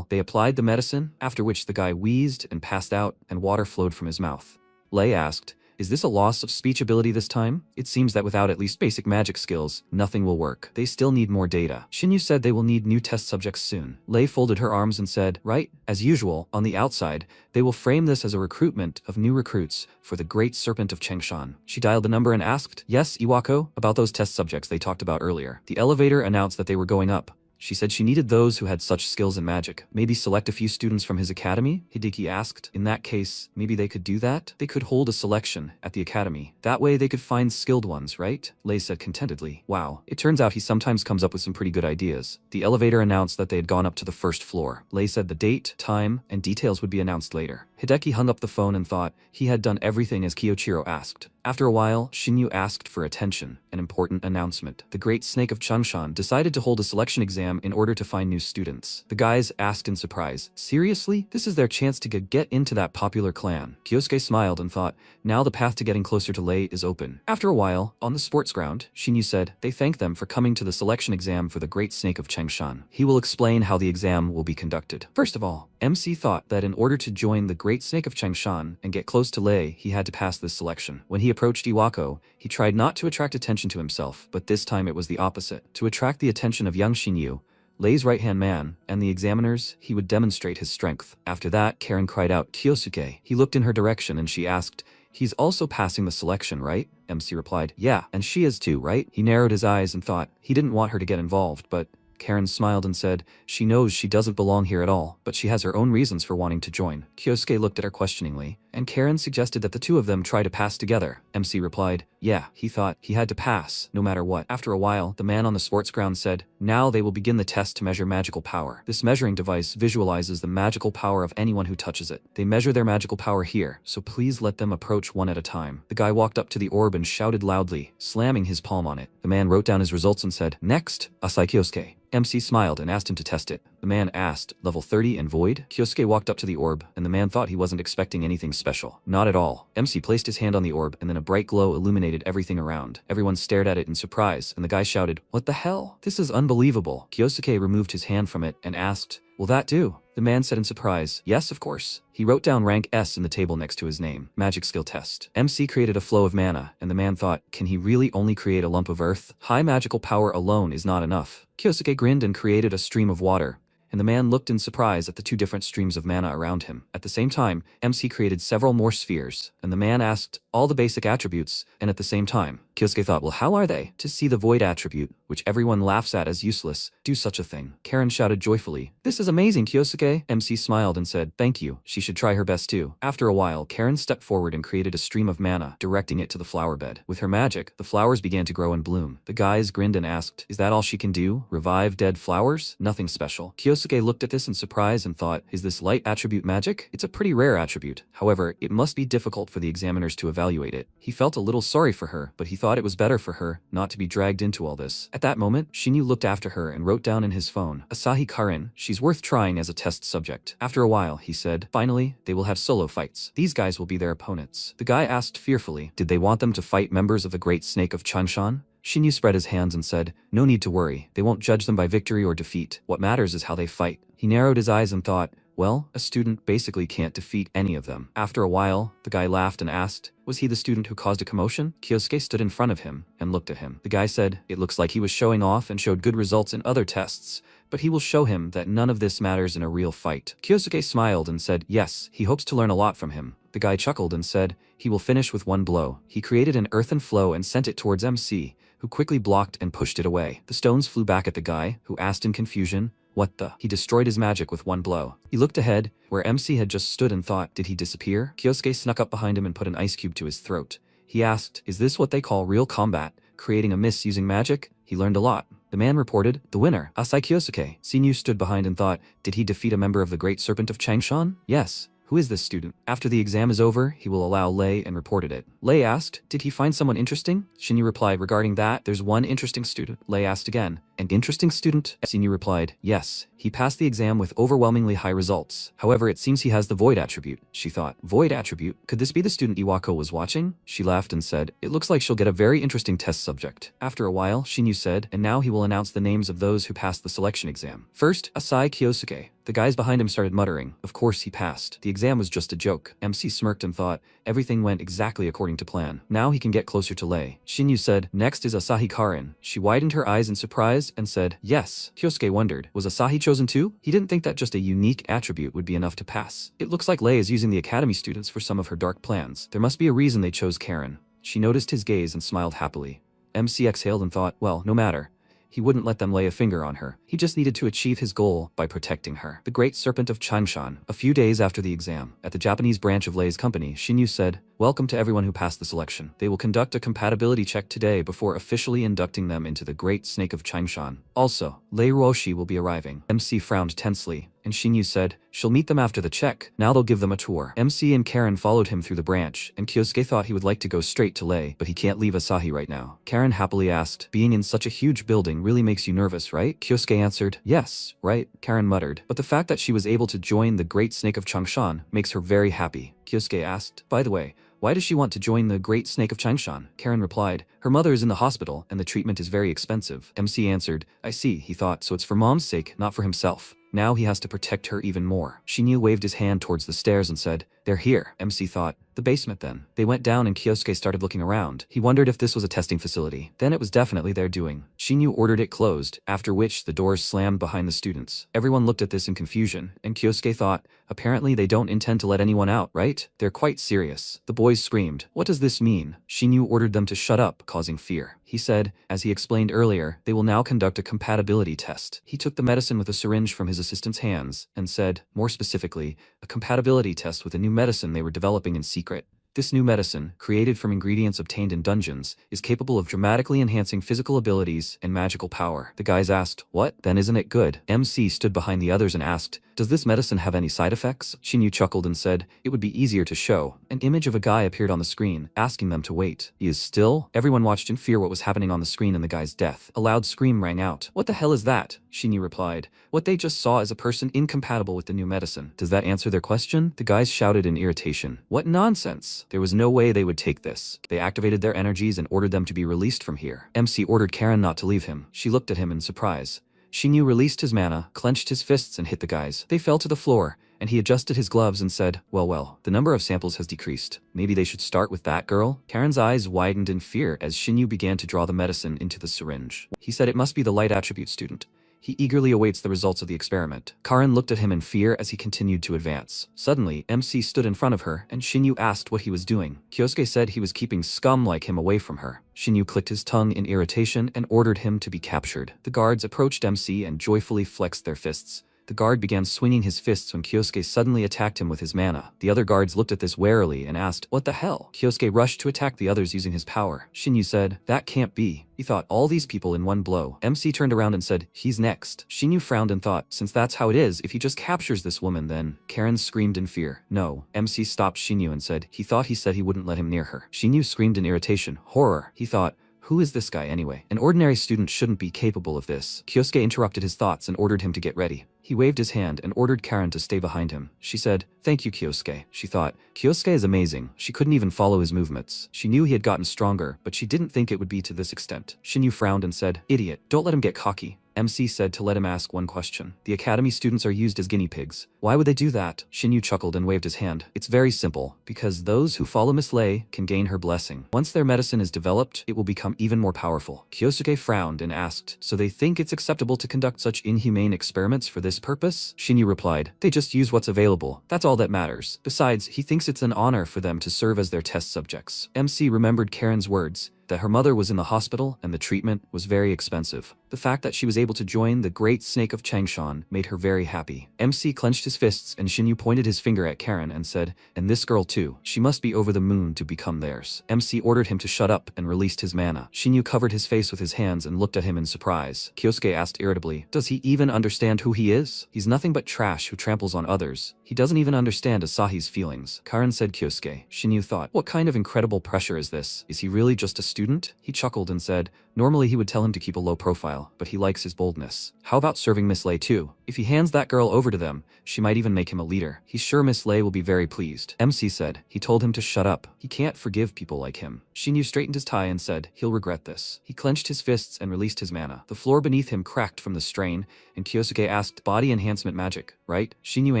Speaker 1: They applied the medicine, after which the guy wheezed and passed out, and water flowed from his mouth. Lei asked, is this a loss of speech ability this time? It seems that without at least basic magic skills, nothing will work. They still need more data. Shinyu said they will need new test subjects soon. Lei folded her arms and said, right, as usual, on the outside, they will frame this as a recruitment of new recruits for the Great Serpent of Changshan. She dialed the number and asked, yes, Iwako, about those test subjects they talked about earlier. The elevator announced that they were going up. She said she needed those who had such skills in magic. Maybe select a few students from his academy? Hideki asked. In that case, maybe they could do that? They could hold a selection at the academy. That way they could find skilled ones, right? Lei said contentedly. Wow, it turns out he sometimes comes up with some pretty good ideas. The elevator announced that they had gone up to the first floor. Lei said the date, time, and details would be announced later. Hideki hung up the phone and thought he had done everything as Kiyochiro asked. After a while, Xinyu asked for attention, an important announcement. The Great Snake of Changshan decided to hold a selection exam in order to find new students. The guys asked in surprise, seriously? This is their chance to get into that popular clan. Kyosuke smiled and thought, now the path to getting closer to Lei is open. After a while, on the sports ground, Xinyu said, they thank them for coming to the selection exam for the Great Snake of Changshan. He will explain how the exam will be conducted. First of all, MC thought that in order to join the Great Snake of Changshan and get close to Lei, he had to pass this selection. When he approached Iwako, he tried not to attract attention to himself, but this time it was the opposite. To attract the attention of young Xinyu, Lei's right-hand man, and the examiners, he would demonstrate his strength. After that, Karen cried out, Kyosuke. He looked in her direction and she asked, he's also passing the selection, right? MC replied, yeah, and she is too, right? He narrowed his eyes and thought, he didn't want her to get involved, but Karen smiled and said, she knows she doesn't belong here at all, but she has her own reasons for wanting to join. Kyosuke looked at her questioningly, and Karen suggested that the two of them try to pass together. MC replied, yeah, he thought he had to pass, no matter what. After a while, the man on the sports ground said, now they will begin the test to measure magical power. This measuring device visualizes the magical power of anyone who touches it. They measure their magical power here, so please let them approach one at a time. The guy walked up to the orb and shouted loudly, slamming his palm on it. The man wrote down his results and said, next, Asai Kyosuke. MC smiled and asked him to test it. The man asked, level 30 and void? Kyosuke walked up to the orb, and the man thought he wasn't expecting anything special. Not at all. MC placed his hand on the orb, and then a bright glow illuminated everything around. Everyone stared at it in surprise, and the guy shouted, what the hell? This is unbelievable. Kyosuke removed his hand from it and asked, will that do? The man said in surprise, yes, of course. He wrote down rank S in the table next to his name, magic skill test. MC created a flow of mana, and the man thought, can he really only create a lump of earth? High magical power alone is not enough. Kyosuke grinned and created a stream of water, and the man looked in surprise at the two different streams of mana around him. At the same time, MC created several more spheres, and the man asked all the basic attributes, and at the same time, Kyosuke thought, well, how are they? To see the void attribute, which everyone laughs at as useless, do such a thing. Karen shouted joyfully, this is amazing, Kyosuke. MC smiled and said, thank you. She should try her best too. After a while, Karen stepped forward and created a stream of mana, directing it to the flower bed. With her magic, the flowers began to grow and bloom. The guys grinned and asked, is that all she can do? Revive dead flowers? Nothing special. Kyosuke looked at this in surprise and thought, is this light attribute magic? It's a pretty rare attribute. However, it must be difficult for the examiners to evaluate it. He felt a little sorry for her, but he thought it was better for her not to be dragged into all this. At that moment, Xinyu looked after her and wrote down in his phone, Asahi Karin, she's worth trying as a test subject. After a while, he said, finally, they will have solo fights. These guys will be their opponents. The guy asked fearfully, did they want them to fight members of the Great Snake of Changshan? Xinyu spread his hands and said, no need to worry. They won't judge them by victory or defeat. What matters is how they fight. He narrowed his eyes and thought, well, a student basically can't defeat any of them. After a while, the guy laughed and asked, was he the student who caused a commotion? Kyosuke stood in front of him and looked at him. The guy said, it looks like he was showing off and showed good results in other tests, but he will show him that none of this matters in a real fight. Kyosuke smiled and said, yes, he hopes to learn a lot from him. The guy chuckled and said, he will finish with one blow. He created an earthen flow and sent it towards MC, who quickly blocked and pushed it away. The stones flew back at the guy, who asked in confusion, what the? He destroyed his magic with one blow. He looked ahead, where MC had just stood and thought, did he disappear? Kyosuke snuck up behind him and put an ice cube to his throat. He asked, is this what they call real combat? Creating a mist using magic? He learned a lot. The man reported, the winner, Asai Kyosuke. Xinyu stood behind and thought, did he defeat a member of the Great Serpent of Changshan? Yes. Who is this student? After the exam is over, he will allow Lei and reported it. Lei asked, did he find someone interesting? Xinyu replied, regarding that, there's one interesting student. Lei asked again, an interesting student? Xinyu replied, yes. He passed the exam with overwhelmingly high results. However, it seems he has the void attribute. She thought, void attribute? Could this be the student Iwako was watching? She laughed and said, it looks like she'll get a very interesting test subject. After a while, Xinyu said, and now he will announce the names of those who passed the selection exam. First, Asai Kyosuke. The guys behind him started muttering, of course he passed. The exam was just a joke. MC smirked and thought, everything went exactly according to plan. Now he can get closer to Lei. Xinyu said, next is Asahi Karin. She widened her eyes in surprise and said, yes. Kyosuke wondered, was Asahi chosen too? He didn't think that just a unique attribute would be enough to pass. It looks like Lei is using the academy students for some of her dark plans. There must be a reason they chose Karin. She noticed his gaze and smiled happily. MC exhaled and thought, well, no matter. He wouldn't let them lay a finger on her. He just needed to achieve his goal by protecting her. The Great Serpent of Changshan. A few days after the exam, at the Japanese branch of Lei's company, Xinyu said, welcome to everyone who passed the selection. They will conduct a compatibility check today before officially inducting them into the Great Snake of Changshan. Also, Lei Ruoshi will be arriving. MC frowned tensely and Shinyu said, she'll meet them after the check, now they'll give them a tour. MC and Karen followed him through the branch, and Kyosuke thought he would like to go straight to Lei, but he can't leave Asahi right now. Karen happily asked, being in such a huge building really makes you nervous, right? Kyosuke answered, yes, right, Karen muttered, but the fact that she was able to join the Great Snake of Changshan makes her very happy. Kyosuke asked, by the way, why does she want to join the Great Snake of Changshan? Karen replied, her mother is in the hospital and the treatment is very expensive. MC answered, I see, he thought, so it's for mom's sake, not for himself. Now he has to protect her even more. Shinyu waved his hand towards the stairs and said, they're here. MC thought, the basement then. They went down and Kyosuke started looking around. He wondered if this was a testing facility. Then it was definitely their doing. Shinyu ordered it closed, after which the doors slammed behind the students. Everyone looked at this in confusion, and Kyosuke thought, apparently they don't intend to let anyone out, right? They're quite serious. The boys screamed, what does this mean? Shinyu ordered them to shut up, causing fear. He said, as he explained earlier, they will now conduct a compatibility test. He took the medicine with a syringe from his assistant's hands, and said, more specifically, a compatibility test with a new medicine they were developing in secret. This new medicine, created from ingredients obtained in dungeons, is capable of dramatically enhancing physical abilities and magical power. The guys asked, what? Then isn't it good? MC stood behind the others and asked, does this medicine have any side effects? Shinyu chuckled and said, it would be easier to show. An image of a guy appeared on the screen, asking them to wait. He is still? Everyone watched in fear what was happening on the screen and the guy's death. A loud scream rang out. What the hell is that? Shinyu replied, what they just saw is a person incompatible with the new medicine. Does that answer their question? The guys shouted in irritation. What nonsense! There was no way they would take this. They activated their energies and ordered them to be released from here. MC ordered Karen not to leave him. She looked at him in surprise. Shinyu released his mana, clenched his fists and hit the guys. They fell to the floor, and he adjusted his gloves and said, well, the number of samples has decreased. Maybe they should start with that girl? Karen's eyes widened in fear as Shinyu began to draw the medicine into the syringe. He said it must be the light attribute student. He eagerly awaits the results of the experiment. Karen looked at him in fear as he continued to advance. Suddenly, MC stood in front of her, and Shinyu asked what he was doing. Kyosuke said he was keeping scum like him away from her. Shinyu clicked his tongue in irritation and ordered him to be captured. The guards approached MC and joyfully flexed their fists. The guard began swinging his fists when Kyosuke suddenly attacked him with his mana. The other guards looked at this warily and asked, what the hell? Kyosuke rushed to attack the others using his power. Shinyu said, that can't be. He thought, all these people in one blow. MC turned around and said, he's next. Shinyu frowned and thought, since that's how it is, if he just captures this woman then. Karen screamed in fear. No. MC stopped Shinyu and said, he thought he said he wouldn't let him near her. Shinyu screamed in irritation. Horror. He thought, who is this guy anyway? An ordinary student shouldn't be capable of this. Kyosuke interrupted his thoughts and ordered him to get ready. He waved his hand and ordered Karen to stay behind him. She said, thank you, Kyosuke. She thought, Kyosuke is amazing. She couldn't even follow his movements. She knew he had gotten stronger, but she didn't think it would be to this extent. Shinyu frowned and said, idiot, don't let him get cocky. MC said to let him ask one question. The academy students are used as guinea pigs. Why would they do that? Shinyu chuckled and waved his hand. It's very simple, because those who follow Miss Lei can gain her blessing. Once their medicine is developed, it will become even more powerful. Kyosuke frowned and asked, so they think it's acceptable to conduct such inhumane experiments for this purpose? Shinyu replied, they just use what's available. That's all that matters. Besides, he thinks it's an honor for them to serve as their test subjects. MC remembered Karen's words, that her mother was in the hospital and the treatment was very expensive. The fact that she was able to join the Great Snake of Changshan made her very happy. MC clenched his fists and Shinyu pointed his finger at Karen and said, and this girl too. She must be over the moon to become theirs. MC ordered him to shut up and released his mana. Shinyu covered his face with his hands and looked at him in surprise. Kyosuke asked irritably, does he even understand who he is? He's nothing but trash who tramples on others. He doesn't even understand Asahi's feelings. Karen said Kyosuke. Shinyu thought, what kind of incredible pressure is this? Is he really just a student? He chuckled and said, normally he would tell him to keep a low profile, but he likes his boldness. How about serving Miss Lei too? If he hands that girl over to them, she might even make him a leader. He's sure Miss Lei will be very pleased. MC said, he told him to shut up. He can't forgive people like him. Shinyu straightened his tie and said, he'll regret this. He clenched his fists and released his mana. The floor beneath him cracked from the strain, and Kyosuke asked, body enhancement magic, right? Shinyu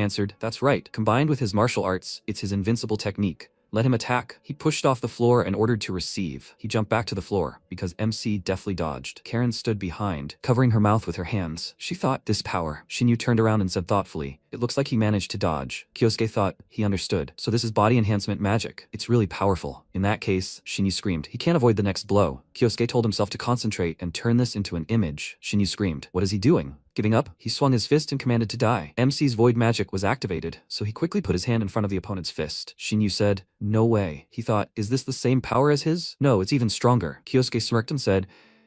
Speaker 1: answered, that's right. Combined with his martial arts, it's his invincible technique. Let him attack. He pushed off the floor and ordered to receive. He jumped back to the floor, because MC deftly dodged. Karen stood behind, covering her mouth with her hands. She thought, this power. Shinyu turned around and said thoughtfully, it looks like he managed to dodge. Kyosuke thought, he understood. So this is body enhancement magic. It's really powerful. In that case, Shinyu screamed, he can't avoid the next blow. Kyosuke told himself to concentrate and turn this into an image. Shinyu screamed, what is he doing? Giving up, he swung his fist and commanded to die. MC's void magic was activated, so he quickly put his hand in front of the opponent's fist. Shinyu said, no way. He thought, is this the same power as his? No, it's even stronger. Kyosuke smirked and said,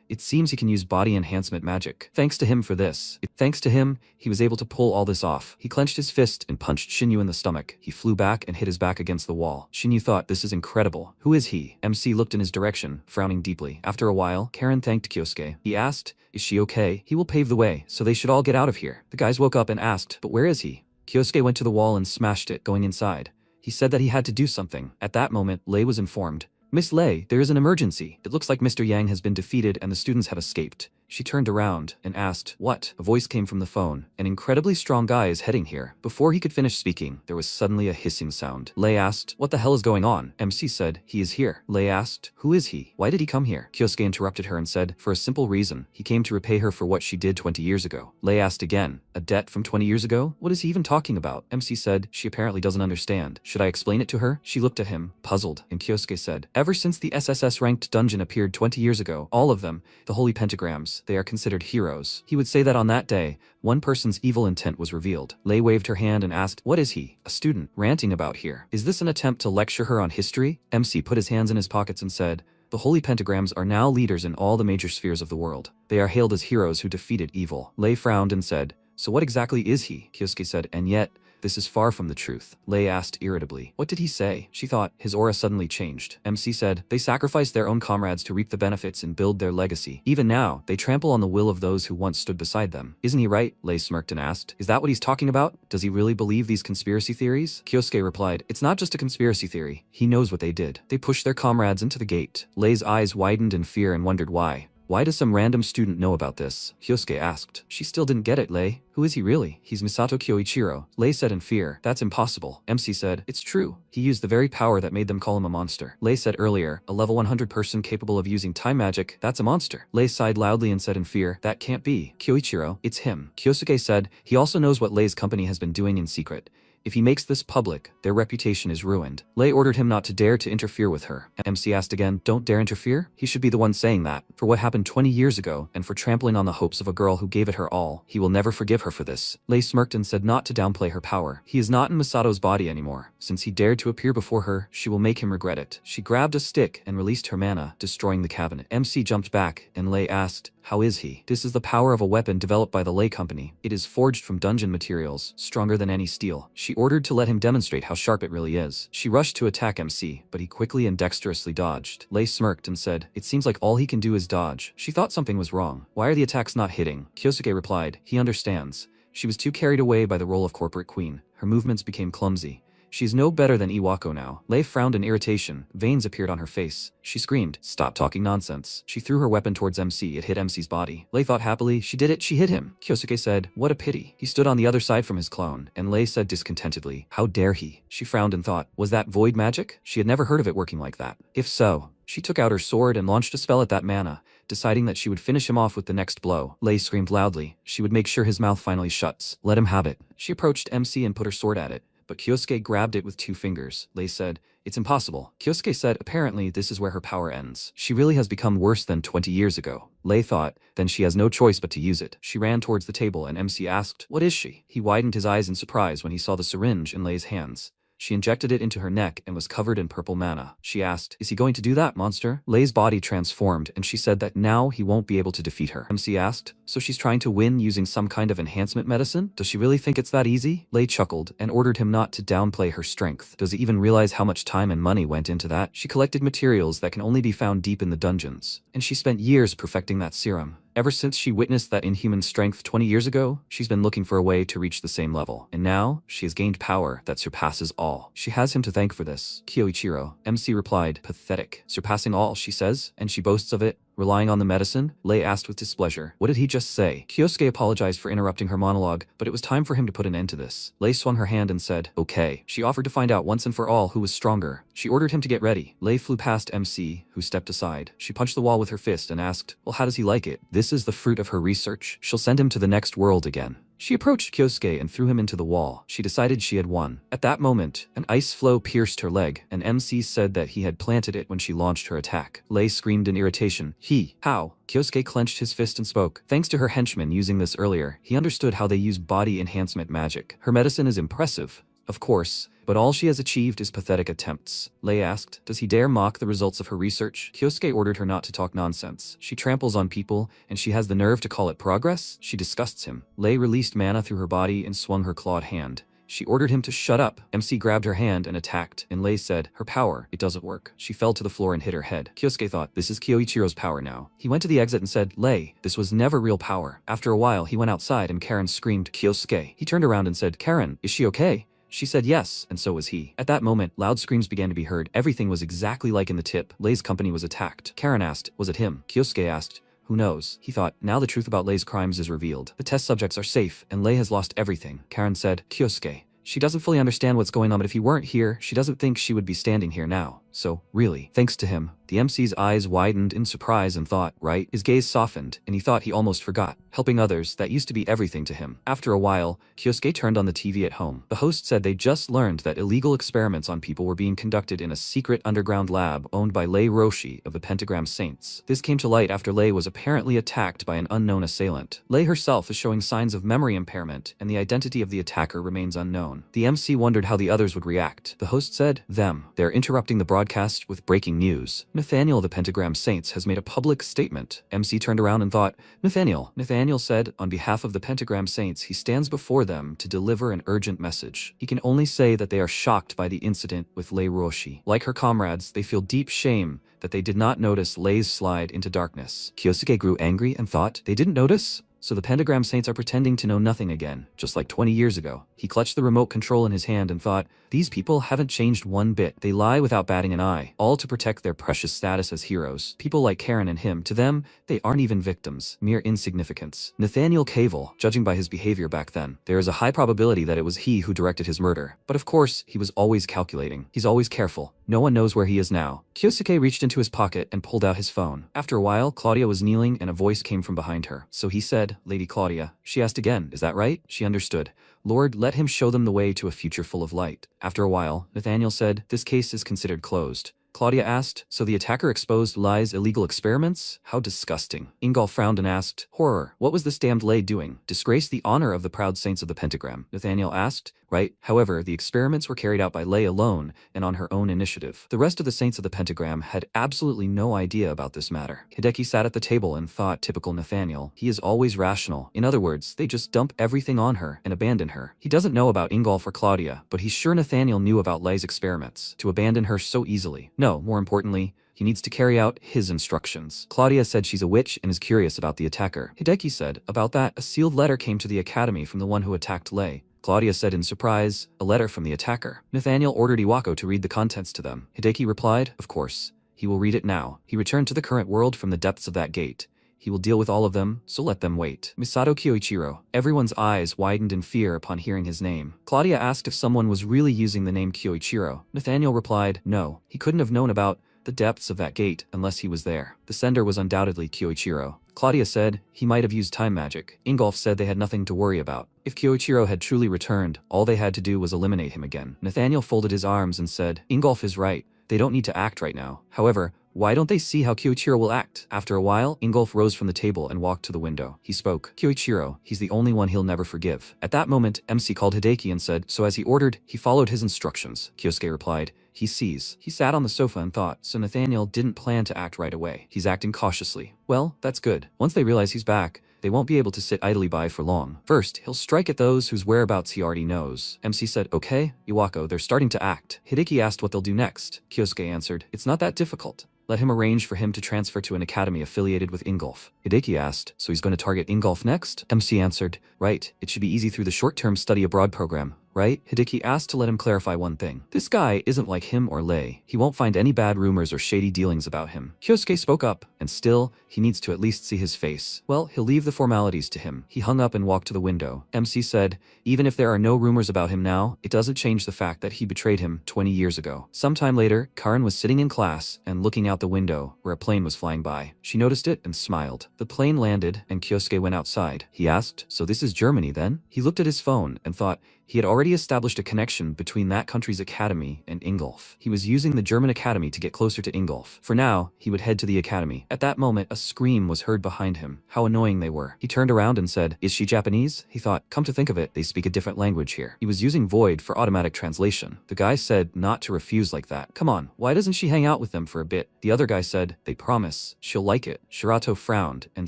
Speaker 1: It seems he can use body enhancement magic. Thanks to him for this. Thanks to him, he was able to pull all this off. He clenched his fist and punched Shinyu in the stomach. He flew back and hit his back against the wall. Shinyu thought, this is incredible. Who is he? MC looked in his direction, frowning deeply. After a while, Karen thanked Kyosuke. He asked, is she okay? He will pave the way, so they should all get out of here. The guys woke up and asked, but where is he? Kyosuke went to the wall and smashed it, going inside. He said that he had to do something. At that moment, Lei was informed. Miss Lei, there is an emergency. It looks like Mr. Yang has been defeated and the students have escaped. She turned around and asked, what? A voice came from the phone. An incredibly strong guy is heading here. Before he could finish speaking, there was suddenly a hissing sound. Lei asked, what the hell is going on? MC said, he is here. Lei asked, who is he? Why did he come here? Kyosuke interrupted her and said, for a simple reason. He came to repay her for what she did 20 years ago. Lei asked again, a debt from 20 years ago? What is he even talking about? MC said, she apparently doesn't understand. Should I explain it to her? She looked at him, puzzled, and Kyosuke said, ever since the SSS ranked dungeon appeared 20 years ago, all of them, the holy pentagrams, they are considered heroes. He would say that on that day, one person's evil intent was revealed. Lei waved her hand and asked, what is he? A student, ranting about here. Is this an attempt to lecture her on history? MC put his hands in his pockets and said, the holy pentagrams are now leaders in all the major spheres of the world. They are hailed as heroes who defeated evil. Lei frowned and said, so what exactly is he? Kyosuke said, and yet, this is far from the truth. Lei asked irritably, what did he say? She thought, his aura suddenly changed. MC said, they sacrificed their own comrades to reap the benefits and build their legacy. Even now, they trample on the will of those who once stood beside them. Isn't he right? Lei smirked and asked, is that what he's talking about? Does he really believe these conspiracy theories? Kyosuke replied, it's not just a conspiracy theory. He knows what they did. They pushed their comrades into the gate. Lei's eyes widened in fear and wondered why. Why does some random student know about this? Kyosuke asked. She still didn't get it, Lei. Who is he really? He's Misato Kyoichiro. Lei said in fear, that's impossible. MC said, it's true. He used the very power that made them call him a monster. Lei said earlier, a level 100 person capable of using time magic, that's a monster. Lei sighed loudly and said in fear, that can't be. Kyoichiro, it's him. Kyosuke said, he also knows what Lei's company has been doing in secret. If he makes this public, their reputation is ruined. Lei ordered him not to dare to interfere with her. MC asked again, don't dare interfere? He should be the one saying that. For what happened 20 years ago, and for trampling on the hopes of a girl who gave it her all, he will never forgive her for this. Lei smirked and said not to downplay her power. He is not in Misato's body anymore. Since he dared to appear before her, she will make him regret it. She grabbed a stick and released her mana, destroying the cabinet. MC jumped back, and Lei asked, how is he? This is the power of a weapon developed by the Lei Company. It is forged from dungeon materials, stronger than any steel. She ordered to let him demonstrate how sharp it really is. She rushed to attack MC, but he quickly and dexterously dodged. Lei smirked and said, it seems like all he can do is dodge. She thought something was wrong. Why are the attacks not hitting? Kyosuke replied, he understands. She was too carried away by the role of corporate queen. Her movements became clumsy. She's no better than Iwako now. Lei frowned in irritation. Veins appeared on her face. She screamed, stop talking nonsense. She threw her weapon towards MC. It hit MC's body. Lei thought happily, she did it, she hit him. Kyosuke said, what a pity. He stood on the other side from his clone, and Lei said discontentedly, how dare he? She frowned and thought, was that void magic? She had never heard of it working like that. If so, she took out her sword and launched a spell at that mana, deciding that she would finish him off with the next blow. Lei screamed loudly. She would make sure his mouth finally shuts. Let him have it. She approached MC and put her sword at it. But Kyosuke grabbed it with 2 fingers. Lei said, it's impossible. Kyosuke said, apparently this is where her power ends. She really has become worse than 20 years ago. Lei thought, then she has no choice but to use it. She ran towards the table and MC asked, what is she? He widened his eyes in surprise when he saw the syringe in Lei's hands. She injected it into her neck and was covered in purple mana. She asked, is he going to do that, monster? Lei's body transformed and she said that now he won't be able to defeat her. MC asked, so she's trying to win using some kind of enhancement medicine? Does she really think it's that easy? Lei chuckled and ordered him not to downplay her strength. Does he even realize how much time and money went into that? She collected materials that can only be found deep in the dungeons, and she spent years perfecting that serum. Ever since she witnessed that inhuman strength 20 years ago, she's been looking for a way to reach the same level. And now, she has gained power that surpasses all. She has him to thank for this. Kyoichiro. MC replied, pathetic. Surpassing all, she says, and she boasts of it. Relying on the medicine? Lei asked with displeasure. What did he just say? Kyosuke apologized for interrupting her monologue, but it was time for him to put an end to this. Lei swung her hand and said, okay. She offered to find out once and for all who was stronger. She ordered him to get ready. Lei flew past MC, who stepped aside. She punched the wall with her fist and asked, well, how does he like it? This is the fruit of her research. She'll send him to the next world again. She approached Kyosuke and threw him into the wall. She decided she had won. At that moment, an ice flow pierced her leg, and MC said that he had planted it when she launched her attack. Lei screamed in irritation. How? Kyosuke clenched his fist and spoke. Thanks to her henchmen using this earlier, he understood how they use body enhancement magic. Her medicine is impressive, of course, but all she has achieved is pathetic attempts. Lei asked, does he dare mock the results of her research? Kyosuke ordered her not to talk nonsense. She tramples on people, and she has the nerve to call it progress? She disgusts him. Lei released mana through her body and swung her clawed hand. She ordered him to shut up. MC grabbed her hand and attacked, and Lei said, her power, it doesn't work. She fell to the floor and hit her head. Kyosuke thought, this is Kyoichiro's power now. He went to the exit and said, Lei, this was never real power. After a while, he went outside and Karen screamed, Kyosuke. He turned around and said, Karen, is she okay? She said yes, and so was he. At that moment, loud screams began to be heard. Everything was exactly like in the tip. Lei's company was attacked. Karen asked, was it him? Kyosuke asked, who knows? He thought, now the truth about Lei's crimes is revealed. The test subjects are safe, and Lei has lost everything. Karen said, Kyosuke. She doesn't fully understand what's going on, but if he weren't here, she doesn't think she would be standing here now. So, really, thanks to him. The MC's eyes widened in surprise and thought, right? His gaze softened, and he thought he almost forgot. Helping others, that used to be everything to him. After a while, Kyosuke turned on the TV at home. The host said they just learned that illegal experiments on people were being conducted in a secret underground lab owned by Lei Roshi of the Pentagram Saints. This came to light after Lei was apparently attacked by an unknown assailant. Lei herself is showing signs of memory impairment, and the identity of the attacker remains unknown. The MC wondered how the others would react. The host said, them. They're interrupting the broadcast with breaking news. Nathaniel of the Pentagram Saints has made a public statement. MC turned around and thought, Nathaniel. Nathaniel said, on behalf of the Pentagram Saints, he stands before them to deliver an urgent message. He can only say that they are shocked by the incident with Lei Roshi. Like her comrades, they feel deep shame that they did not notice Lei's slide into darkness. Kyosuke grew angry and thought, they didn't notice? So the Pentagram Saints are pretending to know nothing again, just like 20 years ago. He clutched the remote control in his hand and thought, these people haven't changed one bit. They lie without batting an eye, all to protect their precious status as heroes. People like Karen and him, to them, they aren't even victims, mere insignificance. Nathaniel Cavell, judging by his behavior back then, there is a high probability that it was he who directed his murder. But of course, he was always calculating. He's always careful. No one knows where he is now. Kyosuke reached into his pocket and pulled out his phone. After a while, Claudia was kneeling and a voice came from behind her. So he said, Lady Claudia. She asked again, is that right? She understood. Lord, let him show them the way to a future full of light. After a while, Nathaniel said, this case is considered closed. Claudia asked, so the attacker exposed Lei's illegal experiments? How disgusting. Ingolf frowned and asked, horror, what was this damned Lei doing? Disgrace the honor of the proud saints of the Pentagram. Nathaniel asked, right? However, the experiments were carried out by Lei alone and on her own initiative. The rest of the saints of the Pentagram had absolutely no idea about this matter. Hideki sat at the table and thought, typical Nathaniel. He is always rational. In other words, they just dump everything on her and abandon her. He doesn't know about Ingolf or Claudia, but he's sure Nathaniel knew about Lei's experiments. To abandon her so easily. No, more importantly, he needs to carry out his instructions. Claudia said she's a witch and is curious about the attacker. Hideki said, about that, a sealed letter came to the academy from the one who attacked Lei. Claudia said in surprise, a letter from the attacker. Nathaniel ordered Iwako to read the contents to them. Hideki replied, of course. He will read it now. He returned to the current world from the depths of that gate. He will deal with all of them, so let them wait. Misato Kyoichiro. Everyone's eyes widened in fear upon hearing his name. Claudia asked if someone was really using the name Kyoichiro. Nathaniel replied, no. He couldn't have known about the depths of that gate unless he was there. The sender was undoubtedly Kyoichiro. Claudia said he might have used time magic. Ingolf said they had nothing to worry about. If Kyoichiro had truly returned, all they had to do was eliminate him again. Nathaniel folded his arms and said, Ingolf is right. They don't need to act right now. However, why don't they see how Kyoichiro will act? After a while, Ingolf rose from the table and walked to the window. He spoke. Kyoichiro, he's the only one he'll never forgive. At that moment, MC called Hideki and said, so as he ordered, he followed his instructions. Kyosuke replied, he sees. He sat on the sofa and thought, so Nathaniel didn't plan to act right away. He's acting cautiously. Well, that's good. Once they realize he's back, they won't be able to sit idly by for long. First, he'll strike at those whose whereabouts he already knows. MC said, okay, Iwako, they're starting to act. Hideki asked what they'll do next. Kyosuke answered, it's not that difficult. Let him arrange for him to transfer to an academy affiliated with Ingolf. Hideki asked, so he's going to target Ingolf next? MC answered, right, it should be easy through the short-term study abroad program. Right? Hideki asked to let him clarify one thing. This guy isn't like him or Lei. He won't find any bad rumors or shady dealings about him. Kyosuke spoke up, and still, he needs to at least see his face. Well, he'll leave the formalities to him. He hung up and walked to the window. MC said, even if there are no rumors about him now, it doesn't change the fact that he betrayed him 20 years ago. Sometime later, Karen was sitting in class and looking out the window where a plane was flying by. She noticed it and smiled. The plane landed and Kyosuke went outside. He asked, so this is Germany then? He looked at his phone and thought, He had already established a connection between that country's academy and Ingolf. He was using the German academy to get closer to Ingolf. For now, he would head to the academy. At that moment, a scream was heard behind him. How annoying they were. He turned around and said, "Is she Japanese?" He thought, come to think of it, they speak a different language here. He was using Void for automatic translation. The guy said not to refuse like that. Come on, why doesn't she hang out with them for a bit? The other guy said, they promise, she'll like it. Shirato frowned and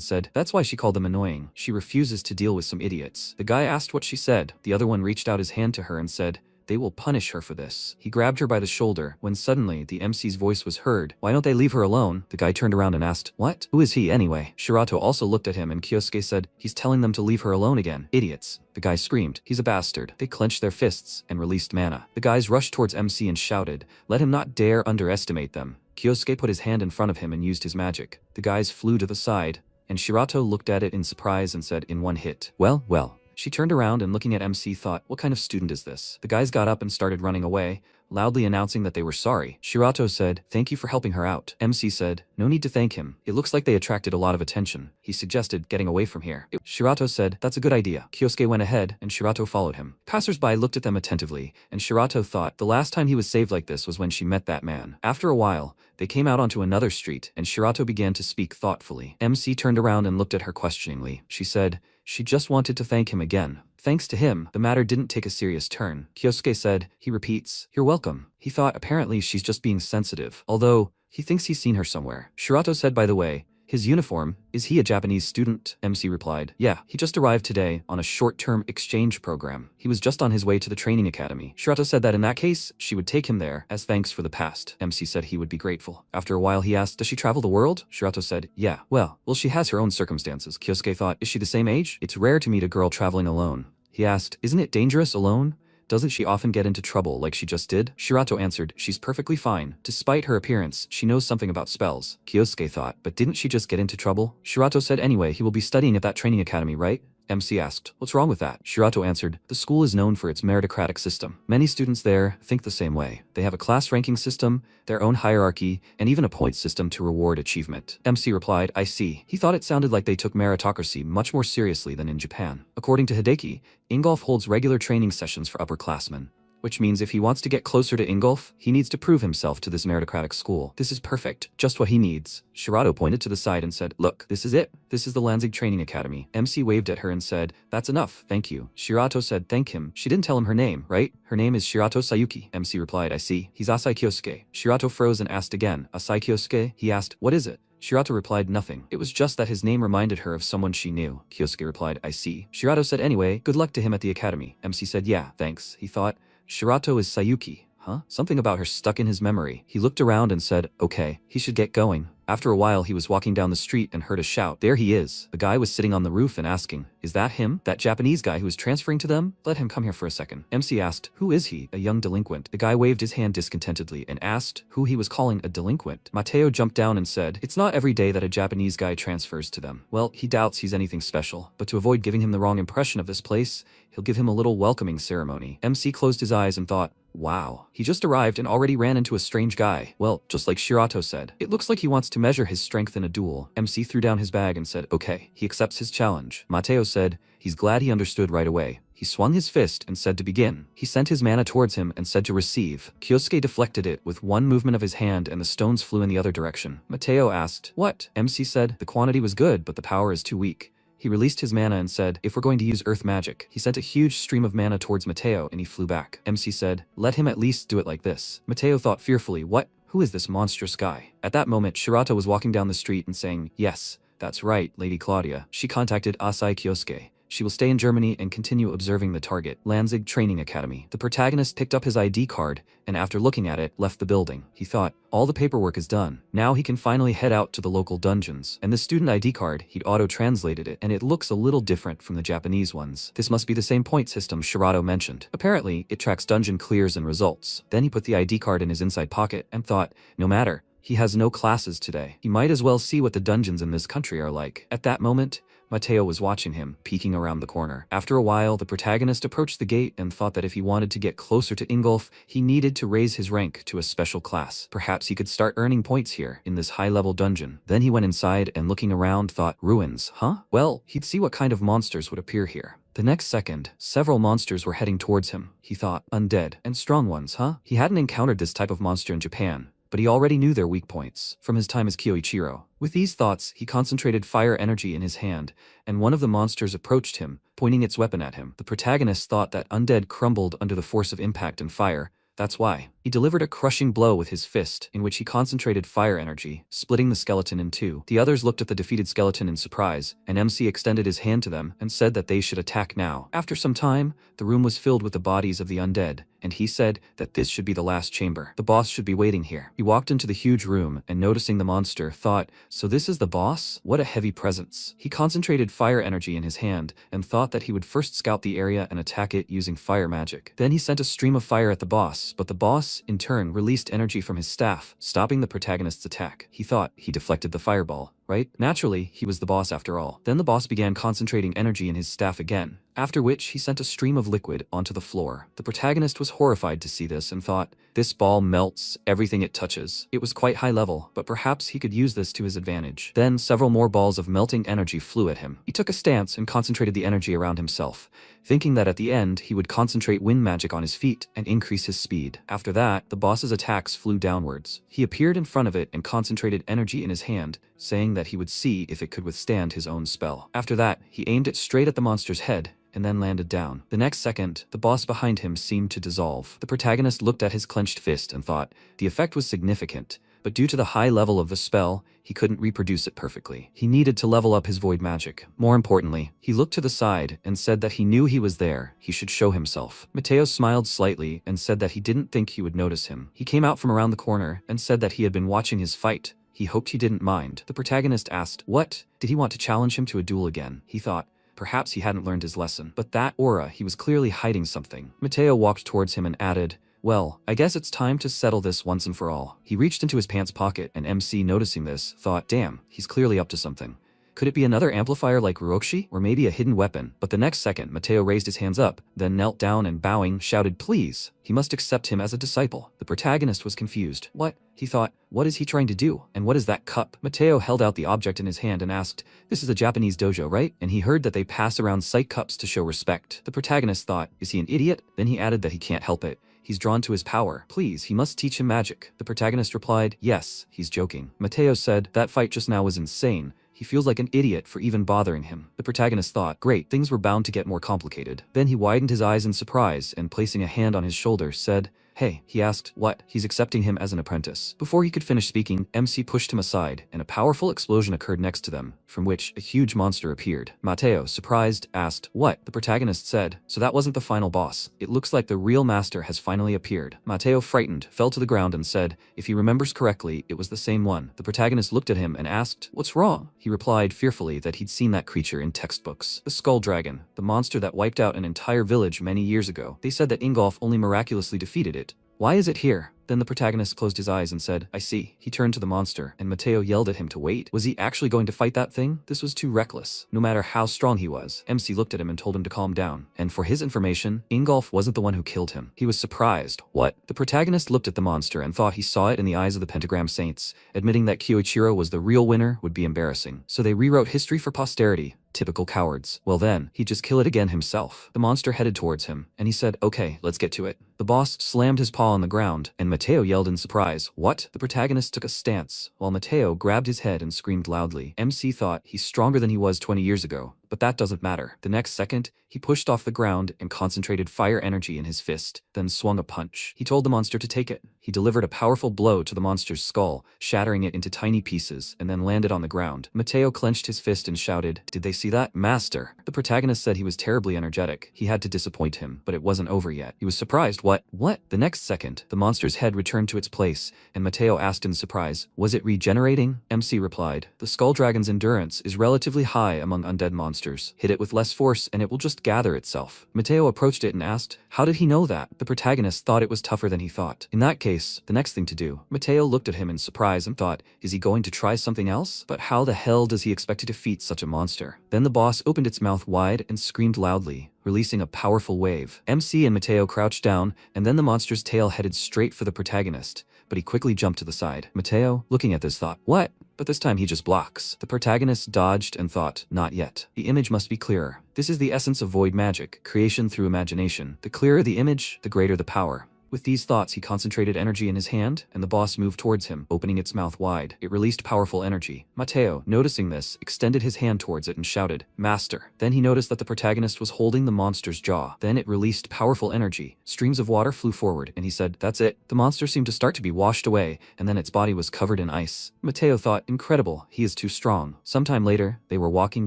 Speaker 1: said, that's why she called them annoying. She refuses to deal with some idiots. The guy asked what she said. The other one reached out his hand to her and said, they will punish her for this. He grabbed her by the shoulder when suddenly the MC's voice was heard. Why don't they leave her alone? The guy turned around and asked, what? Who is he anyway? Shirato also looked at him and Kyosuke said, he's telling them to leave her alone again. Idiots. The guy screamed, he's a bastard. They clenched their fists and released mana. The guys rushed towards MC and shouted, let him not dare underestimate them. Kyosuke put his hand in front of him and used his magic. The guys flew to the side, and Shirato looked at it in surprise and said, in one hit. Well, well. She turned around and looking at MC thought, what kind of student is this? The guys got up and started running away, loudly announcing that they were sorry. Shirato said, thank you for helping her out. MC said, no need to thank him. It looks like they attracted a lot of attention. He suggested getting away from here. Shirato said, that's a good idea. Kyosuke went ahead and Shirato followed him. Passersby looked at them attentively, and Shirato thought the last time he was saved like this was when she met that man. After a while, they came out onto another street, and Shirato began to speak thoughtfully. MC turned around and looked at her questioningly. She said, she just wanted to thank him again. Thanks to him, the matter didn't take a serious turn. Kyosuke said, he repeats, you're welcome. He thought apparently she's just being sensitive, although he thinks he's seen her somewhere. Shirato said, by the way, his uniform, is he a Japanese student? MC replied, yeah, he just arrived today on a short-term exchange program. He was just on his way to the training academy. Shirato said that in that case, she would take him there as thanks for the past. MC said he would be grateful. After a while he asked, does she travel the world? Shirato said, yeah, well, she has her own circumstances. Kyosuke thought, is she the same age? It's rare to meet a girl traveling alone. He asked, isn't it dangerous alone? Doesn't she often get into trouble like she just did? Shirato answered, she's perfectly fine. Despite her appearance, she knows something about spells. Kyosuke thought, but didn't she just get into trouble? Shirato said anyway, he will be studying at that training academy, right? MC asked, what's wrong with that? Shirato answered, the school is known for its meritocratic system. Many students there think the same way. They have a class ranking system, their own hierarchy, and even a point system to reward achievement. MC replied, I see. He thought it sounded like they took meritocracy much more seriously than in Japan. According to Hideki, Ingolf holds regular training sessions for upperclassmen, which means if he wants to get closer to Ingolf, he needs to prove himself to this meritocratic school. This is perfect, just what he needs. Shirato pointed to the side and said, look, this is it. This is the Lanzig Training Academy. MC waved at her and said, that's enough, thank you. Shirato said, thank him. She didn't tell him her name, right? Her name is Shirato Sayuki. MC replied, I see. He's Asai Kyosuke. Shirato froze and asked again, Asai Kyosuke? He asked, what is it? Shirato replied nothing. It was just that his name reminded her of someone she knew. Kyosuke replied, I see. Shirato said anyway, good luck to him at the academy. MC said, yeah, thanks. He thought, Shirato is Sayuki, huh? Something about her stuck in his memory. He looked around and said, okay, he should get going. After a while he was walking down the street and heard a shout. There he is. The guy was sitting on the roof and asking, is that him? That Japanese guy who is transferring to them? Let him come here for a second. MC asked, who is he? A young delinquent. The guy waved his hand discontentedly and asked who he was calling a delinquent. Mateo jumped down and said, it's not every day that a Japanese guy transfers to them. Well, he doubts he's anything special, but to avoid giving him the wrong impression of this place, he'll give him a little welcoming ceremony. MC closed his eyes and thought, wow, he just arrived and already ran into a strange guy. Well, just like Shirato said, it looks like he wants to measure his strength in a duel. MC threw down his bag and said, okay, he accepts his challenge. Mateo said, he's glad he understood right away. He swung his fist and said to begin. He sent his mana towards him and said to receive. Kyosuke deflected it with one movement of his hand and the stones flew in the other direction. Mateo asked, what? MC said, the quantity was good, but the power is too weak. He released his mana and said, if we're going to use earth magic. He sent a huge stream of mana towards Mateo and he flew back. MC said, let him at least do it like this. Mateo thought fearfully, what? Who is this monstrous guy? At that moment, Shirato was walking down the street and saying, yes, that's right, Lady Claudia. She contacted Asai Kyosuke. She will stay in Germany and continue observing the target, Lanzig Training Academy. The protagonist picked up his ID card and after looking at it, left the building. He thought, all the paperwork is done. Now he can finally head out to the local dungeons. And the student ID card, he'd auto-translated it, and it looks a little different from the Japanese ones. This must be the same point system Shirato mentioned. Apparently, it tracks dungeon clears and results. Then he put the ID card in his inside pocket and thought, no matter, he has no classes today. He might as well see what the dungeons in this country are like. At that moment, Mateo was watching him, peeking around the corner. After a while, the protagonist approached the gate and thought that if he wanted to get closer to Ingolf, he needed to raise his rank to a special class. Perhaps he could start earning points here, in this high-level dungeon. Then he went inside and looking around thought, ruins, huh? Well, he'd see what kind of monsters would appear here. The next second, several monsters were heading towards him. He thought, undead, and strong ones, huh? He hadn't encountered this type of monster in Japan, but he already knew their weak points from his time as Kyoichiro. With these thoughts, he concentrated fire energy in his hand, and one of the monsters approached him, pointing its weapon at him. The protagonist thought that undead crumbled under the force of impact and fire. That's why. He delivered a crushing blow with his fist, in which he concentrated fire energy, splitting the skeleton in two. The others looked at the defeated skeleton in surprise, and MC extended his hand to them and said that they should attack now. After some time, the room was filled with the bodies of the undead, and he said that this should be the last chamber. The boss should be waiting here. He walked into the huge room, and noticing the monster, thought, so this is the boss? What a heavy presence. He concentrated fire energy in his hand, and thought that he would first scout the area and attack it using fire magic. Then he sent a stream of fire at the boss, but the boss, in turn, released energy from his staff, stopping the protagonist's attack. He thought he deflected the fireball, right? Naturally, he was the boss after all. Then the boss began concentrating energy in his staff again, after which he sent a stream of liquid onto the floor. The protagonist was horrified to see this and thought, this ball melts everything it touches. It was quite high level, but perhaps he could use this to his advantage. Then several more balls of melting energy flew at him. He took a stance and concentrated the energy around himself, thinking that at the end he would concentrate wind magic on his feet and increase his speed. After that, the boss's attacks flew downwards. He appeared in front of it and concentrated energy in his hand, saying that he would see if it could withstand his own spell. After that, he aimed it straight at the monster's head and then landed down. The next second, the boss behind him seemed to dissolve. The protagonist looked at his clenched fist and thought the effect was significant, but due to the high level of the spell, he couldn't reproduce it perfectly. He needed to level up his void magic. More importantly, he looked to the side and said that he knew he was there. He should show himself. Mateo smiled slightly and said that he didn't think he would notice him. He came out from around the corner and said that he had been watching his fight. He hoped he didn't mind. The protagonist asked, what? Did he want to challenge him to a duel again? He thought, perhaps he hadn't learned his lesson. But that aura, he was clearly hiding something. Mateo walked towards him and added, well, I guess it's time to settle this once and for all. He reached into his pants pocket, and MC, noticing this, thought, damn, he's clearly up to something. Could it be another amplifier like Ruroshi, or maybe a hidden weapon? But the next second, Mateo raised his hands up, then knelt down and bowing, shouted, please. He must accept him as a disciple. The protagonist was confused. What? He thought, what is he trying to do? And what is that cup? Mateo held out the object in his hand and asked, this is a Japanese dojo, right? And he heard that they pass around sight cups to show respect. The protagonist thought, is he an idiot? Then he added that he can't help it. He's drawn to his power. Please, he must teach him magic. The protagonist replied, yes, he's joking. Mateo said, that fight just now was insane. He feels like an idiot for even bothering him. The protagonist thought, great, things were bound to get more complicated. Then he widened his eyes in surprise and placing a hand on his shoulder said, hey, he asked, what? He's accepting him as an apprentice. Before he could finish speaking, MC pushed him aside, and a powerful explosion occurred next to them, from which a huge monster appeared. Mateo, surprised, asked, what? The protagonist said, so that wasn't the final boss. It looks like the real master has finally appeared. Mateo, frightened, fell to the ground and said, if he remembers correctly, it was the same one. The protagonist looked at him and asked, what's wrong? He replied fearfully that he'd seen that creature in textbooks. The Skull Dragon, the monster that wiped out an entire village many years ago. They said that Ingolf only miraculously defeated it. Why is it here? Then the protagonist closed his eyes and said, I see. He turned to the monster, and Mateo yelled at him to wait. Was he actually going to fight that thing? This was too reckless. No matter how strong he was, MC looked at him and told him to calm down. And for his information, Ingolf wasn't the one who killed him. He was surprised. What? The protagonist looked at the monster and thought he saw it in the eyes of the Pentagram Saints. Admitting that Kyoichiro was the real winner would be embarrassing. So they rewrote history for posterity. Typical cowards. Well then, he'd just kill it again himself. The monster headed towards him, and he said, okay, let's get to it. The boss slammed his paw on the ground, and Mateo yelled in surprise, what? The protagonist took a stance, while Mateo grabbed his head and screamed loudly. MC thought he's stronger than he was 20 years ago, but that doesn't matter. The next second, he pushed off the ground and concentrated fire energy in his fist, then swung a punch. He told the monster to take it. He delivered a powerful blow to the monster's skull, shattering it into tiny pieces, and then landed on the ground. Mateo clenched his fist and shouted, did they see that? Master. The protagonist said he was terribly energetic. He had to disappoint him, but it wasn't over yet. He was surprised. What? The next second, the monster's head returned to its place, and Mateo asked in surprise, was it regenerating? MC replied, the Skull Dragon's endurance is relatively high among undead monsters. Hit it with less force and it will just gather itself. Mateo approached it and asked, how did he know that? The protagonist thought it was tougher than he thought. In that case, the next thing to do. Mateo looked at him in surprise and thought, is he going to try something else? But how the hell does he expect to defeat such a monster? Then the boss opened its mouth wide and screamed loudly, releasing a powerful wave. MC and Mateo crouched down, and then the monster's tail headed straight for the protagonist, but he quickly jumped to the side. Mateo, looking at this, thought, what? but this time he just blocks. The protagonist dodged and thought, not yet. The image must be clearer. This is the essence of void magic, creation through imagination. The clearer the image, the greater the power. With these thoughts, he concentrated energy in his hand, and the boss moved towards him, opening its mouth wide. It released powerful energy. Mateo, noticing this, extended his hand towards it and shouted, "Master." Then he noticed that the protagonist was holding the monster's jaw. Then it released powerful energy. Streams of water flew forward, and he said, "That's it." The monster seemed to start to be washed away, and then its body was covered in ice. Mateo thought, "Incredible, he is too strong." Sometime later, they were walking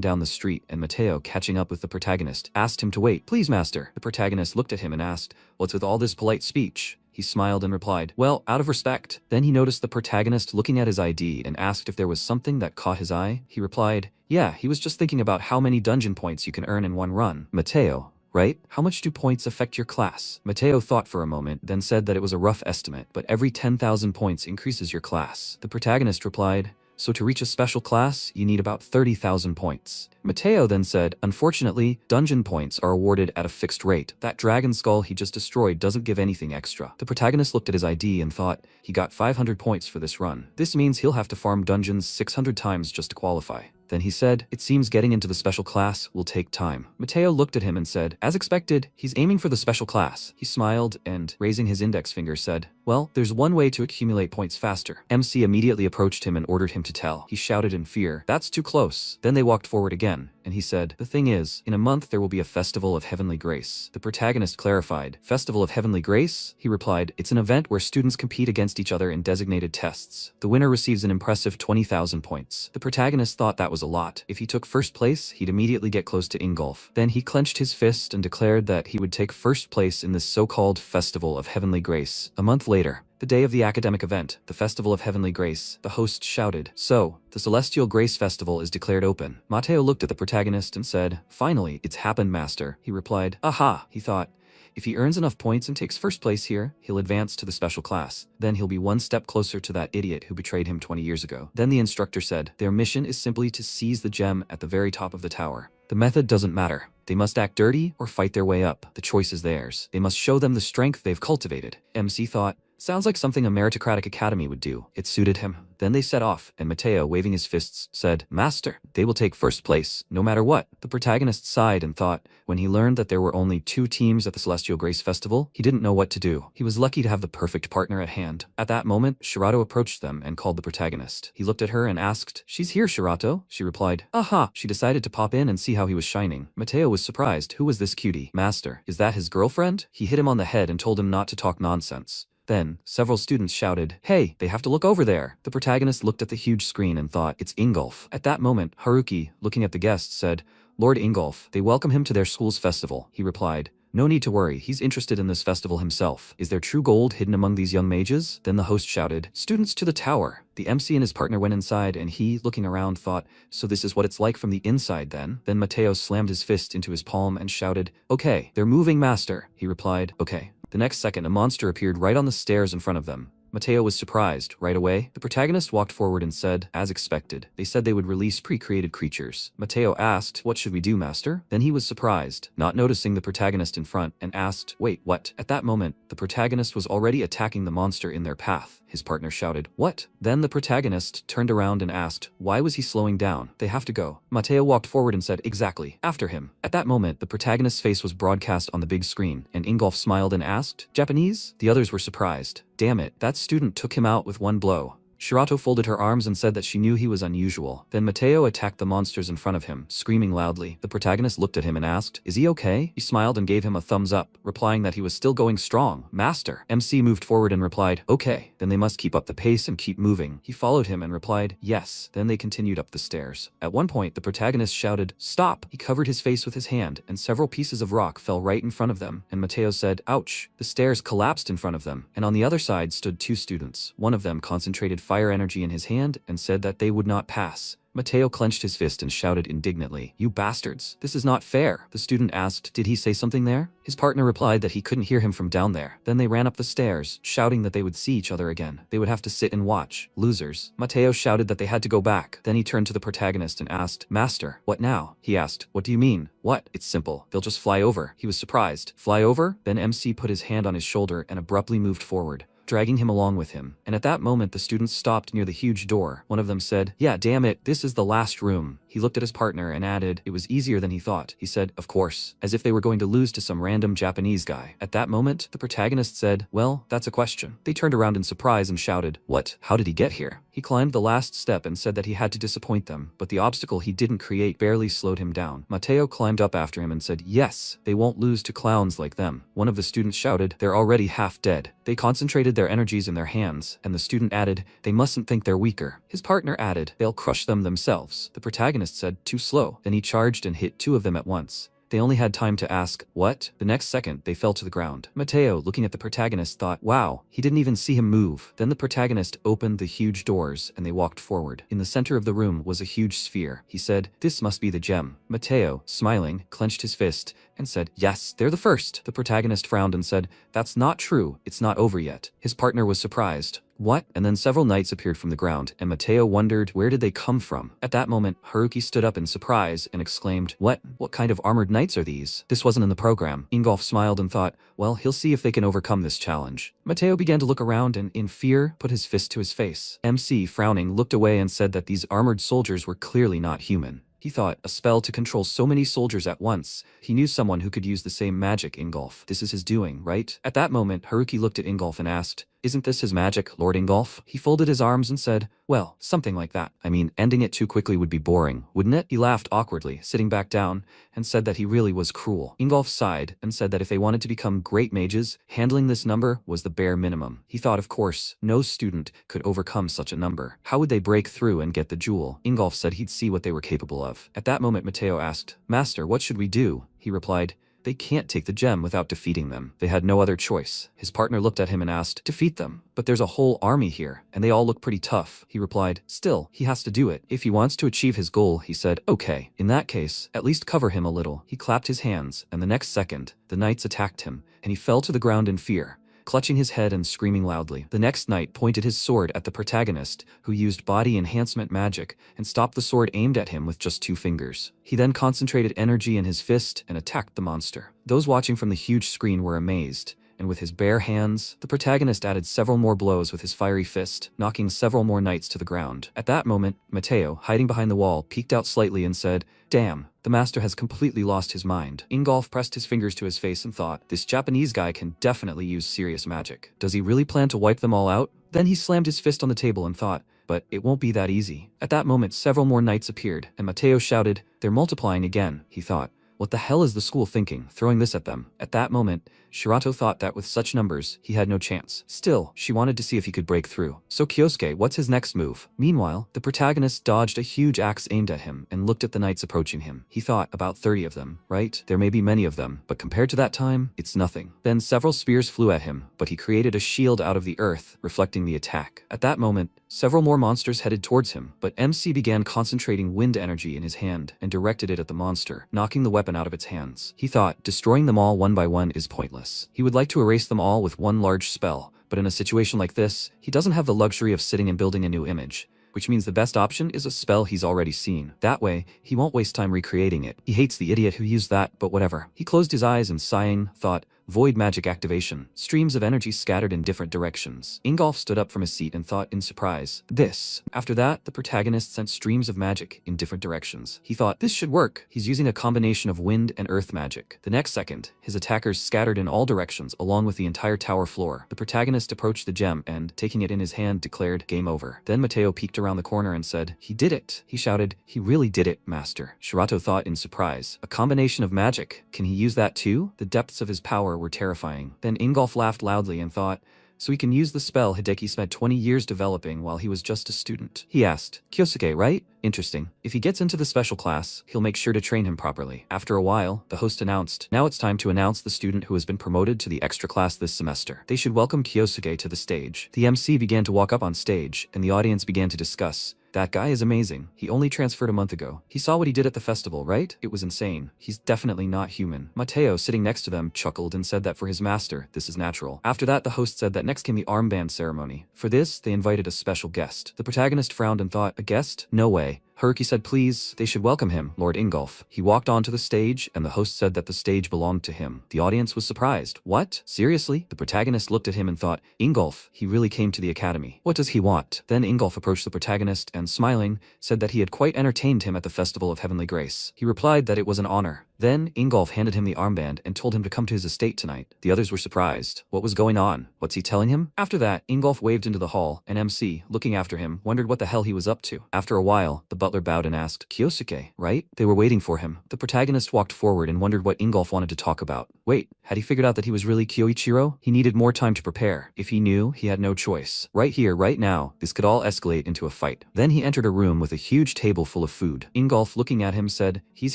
Speaker 1: down the street, and Mateo, catching up with the protagonist, asked him to wait. "Please, master." The protagonist looked at him and asked, "What's with all this polite speech?" He smiled and replied, "Well, out of respect." Then he noticed the protagonist looking at his ID and asked if there was something that caught his eye. He replied, "Yeah, he was just thinking about how many dungeon points you can earn in one run." Mateo, right? How much do points affect your class? Mateo thought for a moment, then said that it was a rough estimate, but every 10,000 points increases your class. The protagonist replied, "So to reach a special class, you need about 30,000 points. Mateo then said, "Unfortunately, dungeon points are awarded at a fixed rate. That dragon skull he just destroyed doesn't give anything extra." The protagonist looked at his ID and thought, he got 500 points for this run. This means he'll have to farm dungeons 600 times just to qualify. Then he said, "It seems getting into the special class will take time." Mateo looked at him and said, "As expected, he's aiming for the special class." He smiled and, raising his index finger, said, "Well, there's one way to accumulate points faster." MC immediately approached him and ordered him to tell. He shouted in fear, "That's too close." Then they walked forward again, and he said, "The thing is, in a month there will be a festival of heavenly grace." The protagonist clarified, "Festival of heavenly grace?" He replied, "It's an event where students compete against each other in designated tests. The winner receives an impressive 20,000 points." The protagonist thought that was a lot. If he took first place, he'd immediately get close to Ingolf. Then he clenched his fist and declared that he would take first place in this so-called Festival of Heavenly Grace. A month later, the day of the academic event, the Festival of Heavenly Grace, the host shouted, "So, the Celestial Grace Festival is declared open." Mateo looked at the protagonist and said, "Finally, it's happened, master." He replied, "Aha," he thought. If he earns enough points and takes first place here, he'll advance to the special class. Then he'll be one step closer to that idiot who betrayed him 20 years ago. Then the instructor said, "Their mission is simply to seize the gem at the very top of the tower. The method doesn't matter. They must act dirty or fight their way up. The choice is theirs. They must show them the strength they've cultivated." MC thought, "Sounds like something a meritocratic academy would do." It suited him. Then they set off, and Mateo, waving his fists, said, "Master, they will take first place, no matter what." The protagonist sighed and thought, when he learned that there were only 2 teams at the Celestial Grace Festival, he didn't know what to do. He was lucky to have the perfect partner at hand. At that moment, Shirato approached them and called the protagonist. He looked at her and asked, "She's here, Shirato." She replied, "Aha." She decided to pop in and see how he was shining. Mateo was surprised. Who was this cutie? "Master, is that his girlfriend?" He hit him on the head and told him not to talk nonsense. Then, several students shouted, "Hey, they have to look over there." The protagonist looked at the huge screen and thought, it's Ingolf. At that moment, Haruki, looking at the guests, said, "Lord Ingolf, they welcome him to their school's festival." He replied, "No need to worry, he's interested in this festival himself. Is there true gold hidden among these young mages?" Then the host shouted, "Students to the tower." The MC and his partner went inside, and he, looking around, thought, so this is what it's like from the inside then? Then Mateo slammed his fist into his palm and shouted, "Okay, they're moving, master." He replied, "Okay." The next second, a monster appeared right on the stairs in front of them. Mateo was surprised. Right away, the protagonist walked forward and said, as expected, they said they would release pre-created creatures. Mateo asked, "What should we do, master?" Then he was surprised, not noticing the protagonist in front, and asked, "Wait, what?" At that moment, the protagonist was already attacking the monster in their path. His partner shouted, "What?" Then the protagonist turned around and asked, why was he slowing down? They have to go. Mateo walked forward and said, "Exactly, after him." At that moment, the protagonist's face was broadcast on the big screen, and Ingolf smiled and asked, "Japanese?" The others were surprised. Damn it, that student took him out with one blow. Shirato folded her arms and said that she knew he was unusual. Then Mateo attacked the monsters in front of him, screaming loudly. The protagonist looked at him and asked, "Is he okay?" He smiled and gave him a thumbs up, replying that he was still going strong. "Master." MC moved forward and replied, "Okay, then they must keep up the pace and keep moving." He followed him and replied, "Yes." Then they continued up the stairs. At one point, the protagonist shouted, "Stop!" He covered his face with his hand, and several pieces of rock fell right in front of them, and Mateo said, "Ouch." The stairs collapsed in front of them, and on the other side stood 2 students. One of them concentrated fire energy in his hand and said that they would not pass. Mateo clenched his fist and shouted indignantly, "You bastards! This is not fair!" The student asked, "Did he say something there?" His partner replied that he couldn't hear him from down there. Then they ran up the stairs, shouting that they would see each other again. They would have to sit and watch. Losers. Mateo shouted that they had to go back. Then he turned to the protagonist and asked, "Master, what now?" He asked, "What do you mean?" "What? It's simple. They'll just fly over." He was surprised. "Fly over?" Then MC put his hand on his shoulder and abruptly moved forward. dragging him along with him. And at that moment the students stopped near the huge door. One of them said, "Yeah, damn it, this is the last room." He looked at his partner and added, "It was easier than he thought." He said, "Of course," as if they were going to lose to some random Japanese guy. At that moment, the protagonist said, "Well, that's a question." They turned around in surprise and shouted, "What? How did he get here?" He climbed the last step and said that he had to disappoint them, but the obstacle he didn't create barely slowed him down. Mateo climbed up after him and said, "Yes, they won't lose to clowns like them." One of the students shouted, "They're already half dead." They concentrated their energies in their hands, and the student added, "They mustn't think they're weaker." His partner added, "They'll crush them themselves." The protagonist said, "Too slow." Then he charged and hit 2 of them at once. They only had time to ask, "What?" The next second, they fell to the ground. Mateo, looking at the protagonist, thought, "Wow, he didn't even see him move." Then the protagonist opened the huge doors, and they walked forward. In the center of the room was a huge sphere. He said, "This must be the gem." Mateo, smiling, clenched his fist and said, "Yes, they're the first." The protagonist frowned and said, "That's not true. It's not over yet." His partner was surprised. "What?" And then several knights appeared from the ground, and Mateo wondered where did they come from. At that moment, Haruki stood up in surprise and exclaimed, What kind of armored knights are these? This wasn't in the program." Ingolf smiled and thought, well, he'll see if they can overcome this challenge. Mateo began to look around and, in fear, put his fist to his face. MC, frowning, looked away and said that these armored soldiers were clearly not human. He thought, a spell to control so many soldiers at once. He knew someone who could use the same magic, Ingolf. This is his doing, right? At that moment, Haruki looked at Ingolf and asked, "Isn't this his magic, Lord Ingolf?" He folded his arms and said, "Well, something like that. I mean, ending it too quickly would be boring, wouldn't it?" He laughed awkwardly, sitting back down, and said that he really was cruel. Ingolf sighed and said that if they wanted to become great mages, handling this number was the bare minimum. He thought, of course, no student could overcome such a number. How would they break through and get the jewel? Ingolf said he'd see what they were capable of. At that moment, Mateo asked, "Master, what should we do?" He replied, "They can't take the gem without defeating them." They had no other choice. His partner looked at him and asked, "Defeat them? But there's a whole army here, and they all look pretty tough." He replied, "Still, he has to do it. If he wants to achieve his goal," he said, "Okay. In that case, at least cover him a little." He clapped his hands, and the next second, the knights attacked him, and he fell to the ground in fear, clutching his head and screaming loudly. The next knight pointed his sword at the protagonist, who used body enhancement magic, and stopped the sword aimed at him with just 2 fingers. He then concentrated energy in his fist and attacked the monster. Those watching from the huge screen were amazed, and with his bare hands, the protagonist added several more blows with his fiery fist, knocking several more knights to the ground. At that moment, Mateo, hiding behind the wall, peeked out slightly and said, "Damn, the master has completely lost his mind." Ingolf pressed his fingers to his face and thought, this Japanese guy can definitely use serious magic. Does he really plan to wipe them all out? Then he slammed his fist on the table and thought, but it won't be that easy. At that moment, several more knights appeared, and Mateo shouted, "They're multiplying again." He thought, what the hell is the school thinking, throwing this at them? At that moment, Shirato thought that with such numbers, he had no chance. Still, she wanted to see if he could break through. So Kyosuke, what's his next move? Meanwhile, the protagonist dodged a huge axe aimed at him and looked at the knights approaching him. He thought, about 30 of them, right? There may be many of them, but compared to that time, it's nothing. Then several spears flew at him, but he created a shield out of the earth, reflecting the attack. At that moment, several more monsters headed towards him, but MC began concentrating wind energy in his hand and directed it at the monster, knocking the weapon out of its hands. He thought, destroying them all one by one is pointless. He would like to erase them all with one large spell, but in a situation like this, he doesn't have the luxury of sitting and building a new image, which means the best option is a spell he's already seen. That way, he won't waste time recreating it. He hates the idiot who used that, but whatever. He closed his eyes and sighing, thought, void magic activation. Streams of energy scattered in different directions. Ingolf stood up from his seat and thought in surprise, this. After that, the protagonist sent streams of magic in different directions. He thought, this should work. He's using a combination of wind and earth magic. The next second, his attackers scattered in all directions along with the entire tower floor. The protagonist approached the gem and, taking it in his hand, declared, game over. Then Mateo peeked around the corner and said, he did it. He shouted, he really did it, master. Shirato thought in surprise, a combination of magic. Can he use that too? The depths of his power were terrifying. Then Ingolf laughed loudly and thought, so he can use the spell Hideki spent 20 years developing while he was just a student. He asked, Kyosuke, right? Interesting. If he gets into the special class, he'll make sure to train him properly. After a while, the host announced, now it's time to announce the student who has been promoted to the extra class this semester. They should welcome Kyosuke to the stage. The MC began to walk up on stage, and the audience began to discuss, that guy is amazing. He only transferred a month ago. He saw what he did at the festival, right? It was insane. He's definitely not human. Mateo, sitting next to them, chuckled and said that for his master, this is natural. After that, the host said that next came the armband ceremony. For this, they invited a special guest. The protagonist frowned and thought, a guest? No way. Haruki said please, they should welcome him, Lord Ingolf. He walked onto the stage, and the host said that the stage belonged to him. The audience was surprised. What? Seriously? The protagonist looked at him and thought, Ingolf, he really came to the academy. What does he want? Then Ingolf approached the protagonist and, smiling, said that he had quite entertained him at the Festival of Heavenly Grace. He replied that it was an honor. Then, Ingolf handed him the armband and told him to come to his estate tonight. The others were surprised. What was going on? What's he telling him? After that, Ingolf waved into the hall, and MC, looking after him, wondered what the hell he was up to. After a while, the butler bowed and asked, Kyosuke, right? They were waiting for him. The protagonist walked forward and wondered what Ingolf wanted to talk about. Wait, had he figured out that he was really Kyoichiro? He needed more time to prepare. If he knew, he had no choice. Right here, right now, this could all escalate into a fight. Then he entered a room with a huge table full of food. Ingolf, looking at him, said, he's